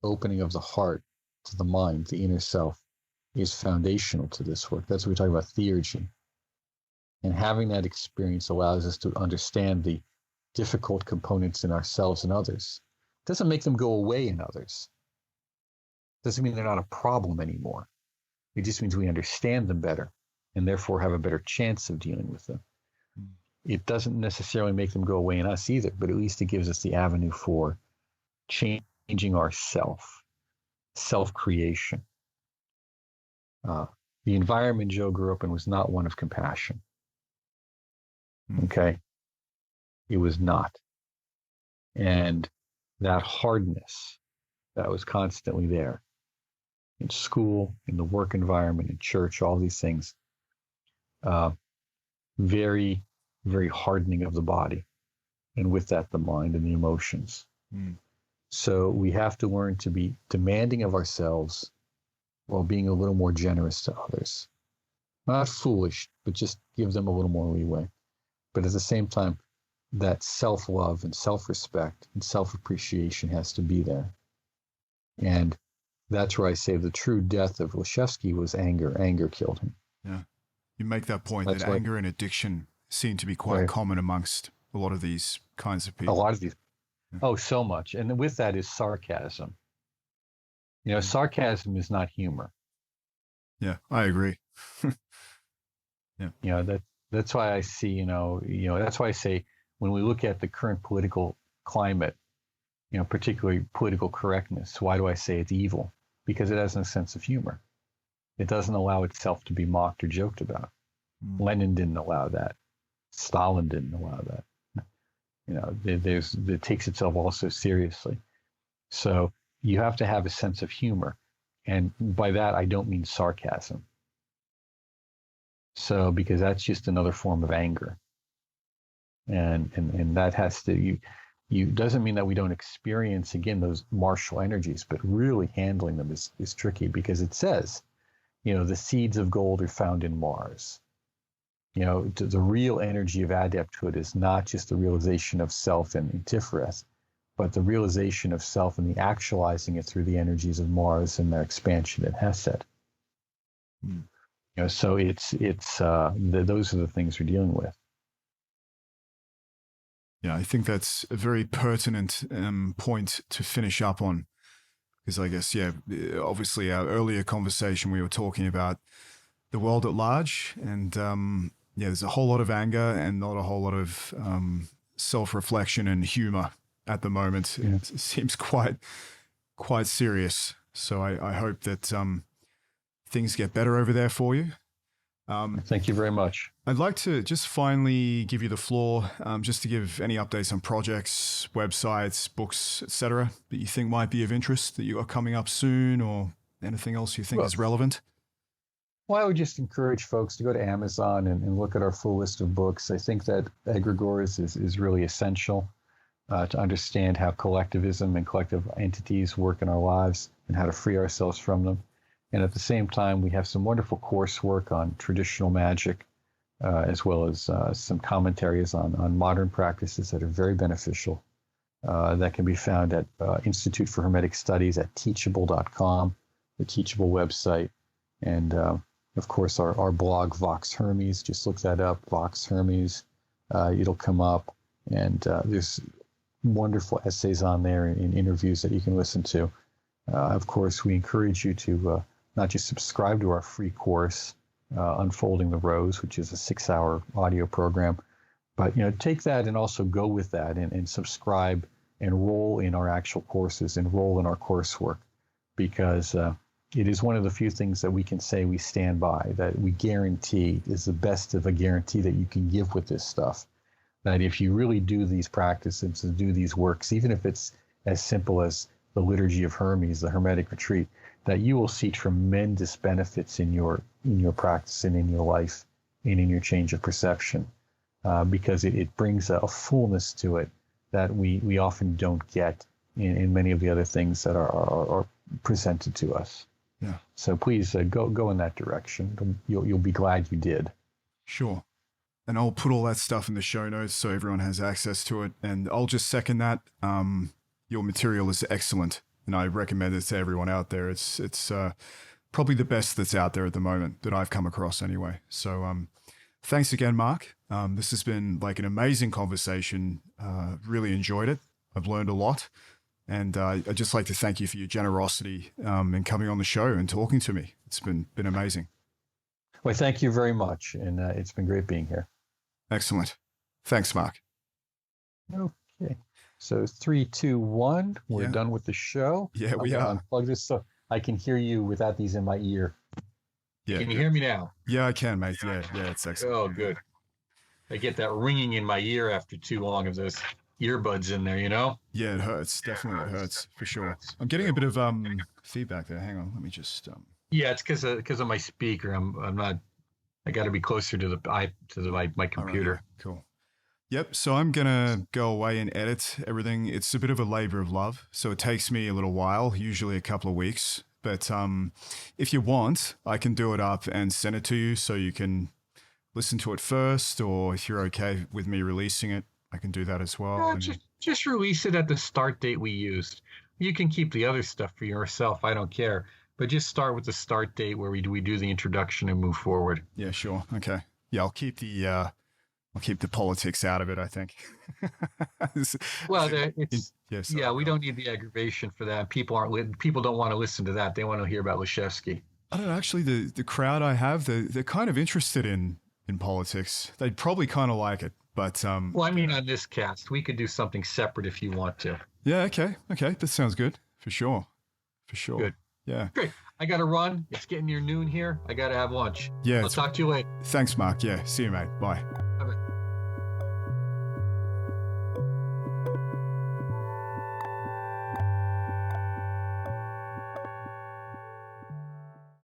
opening of the heart to the mind, the inner self, is foundational to this work. That's what we talk about theurgy. And having that experience allows us to understand the difficult components in ourselves and others. It doesn't make them go away in others. It doesn't mean they're not a problem anymore. It just means we understand them better and therefore have a better chance of dealing with them. It doesn't necessarily make them go away in us either, but at least it gives us the avenue for changing our self-creation. The environment Joe grew up in was not one of compassion. Okay? It was not. And that hardness that was constantly there in school, in the work environment, in church, all these things, very, very hardening of the body. And with that, the mind and the emotions. So we have to learn to be demanding of ourselves while being a little more generous to others. Not foolish, but just give them a little more leeway. But at the same time, that self-love and self-respect and self-appreciation has to be there. And that's where I say the true death of Lisiewski was anger. Anger killed him. Yeah. You make that point That's that anger and addiction seem to be quite common amongst a lot of these kinds of people. A lot of these. Yeah. Oh, so much. And with that is sarcasm. Sarcasm is not humor. Yeah, I agree. Yeah. That's why I see, that's why I say when we look at the current political climate, particularly political correctness, why do I say it's evil? Because it has no sense of humor. It doesn't allow itself to be mocked or joked about. Lenin didn't allow that. Stalin didn't allow that. It takes itself also seriously. So you have to have a sense of humor. And by that, I don't mean sarcasm. So, because that's just another form of anger. And that has to, doesn't mean that we don't experience, again, those martial energies, but really handling them is tricky, because it says, the seeds of gold are found in Mars. The real energy of adepthood is not just the realization of self and Antiphorus, but the realization of self and the actualizing it through the energies of Mars and their expansion in Hesed. So those are the things we're dealing with. Yeah, I think that's a very pertinent point to finish up on, because I guess, obviously our earlier conversation we were talking about the world at large, and there's a whole lot of anger and not a whole lot of self-reflection and humor at the moment. Yeah. It seems quite serious. So I hope that things get better over there for you. Thank you very much. I'd like to just finally give you the floor, just to give any updates on projects, websites, books, etc. that you think might be of interest, that you are coming up soon, or anything else you think is relevant. Well, I would just encourage folks to go to Amazon and look at our full list of books. I think that Grimoires is really essential to understand how collectivism and collective entities work in our lives and how to free ourselves from them. And at the same time, we have some wonderful coursework on traditional magic, as well as some commentaries on modern practices that are very beneficial, that can be found at Institute for Hermetic Studies at teachable.com, the Teachable website. And of course, our blog, Vox Hermes, just look that up, Vox Hermes. It'll come up. And there's wonderful essays on there and interviews that you can listen to. Of course, we encourage you to not just subscribe to our free course, Unfolding the Rose, which is a 6-hour audio program, but take that and also go with that and subscribe, enroll in our actual courses, enroll in our coursework, because it is one of the few things that we can say we stand by, that we guarantee is the best of a guarantee that you can give with this stuff. That if you really do these practices and do these works, even if it's as simple as the Liturgy of Hermes, the Hermetic Retreat, that you will see tremendous benefits in your practice and in your life and in your change of perception, because it brings a fullness to it that we often don't get in many of the other things that are presented to us. Yeah. So please go in that direction. You'll be glad you did. Sure. And I'll put all that stuff in the show notes so everyone has access to it. And I'll just second that. Your material is excellent, and I recommend it to everyone out there. It's probably the best that's out there at the moment that I've come across anyway. So thanks again, Mark. This has been like an amazing conversation. Really enjoyed it. I've learned a lot. And I'd just like to thank you for your generosity in coming on the show and talking to me. It's been amazing. Well, thank you very much. And it's been great being here. Excellent. Thanks, Mark. Okay. So 3, 2, 1. We're done with the show. Yeah, we are. Unplug this so I can hear you without these in my ear. Yeah. Can you hear me now? Yeah, I can, mate. Yeah, it's excellent. Oh, good. I get that ringing in my ear after too long of those earbuds in there, Yeah, it hurts. Definitely it hurts, for sure. I'm getting a bit of feedback there. Hang on, let me just Yeah, it's because of my speaker. I'm not. I got to be closer to my computer. Right, cool. Yep. So I'm gonna go away and edit everything. It's a bit of a labor of love, so it takes me a little while, usually a couple of weeks. But if you want, I can do it up and send it to you, so you can listen to it first, or if you're okay with me releasing it, I can do that as well. Yeah, just release it at the start date we used. You can keep the other stuff for yourself. I don't care. But just start with the start date where we do the introduction and move forward. Yeah, sure. Okay. Yeah, I'll keep the politics out of it, I think. Well, yes. yeah, we don't need the aggravation for that. People don't want to listen to that. They want to hear about Lisiewski. I don't know. Actually, the crowd I have, they're kind of interested in politics. They'd probably kind of like it, but Well, I mean, on this cast, we could do something separate if you want to. Yeah. Okay. That sounds good for sure. Good. Yeah. Great. I got to run. It's getting near noon here. I got to have lunch. Yeah. I'll talk to you later. Thanks, Mark. Yeah. See you, mate. Bye.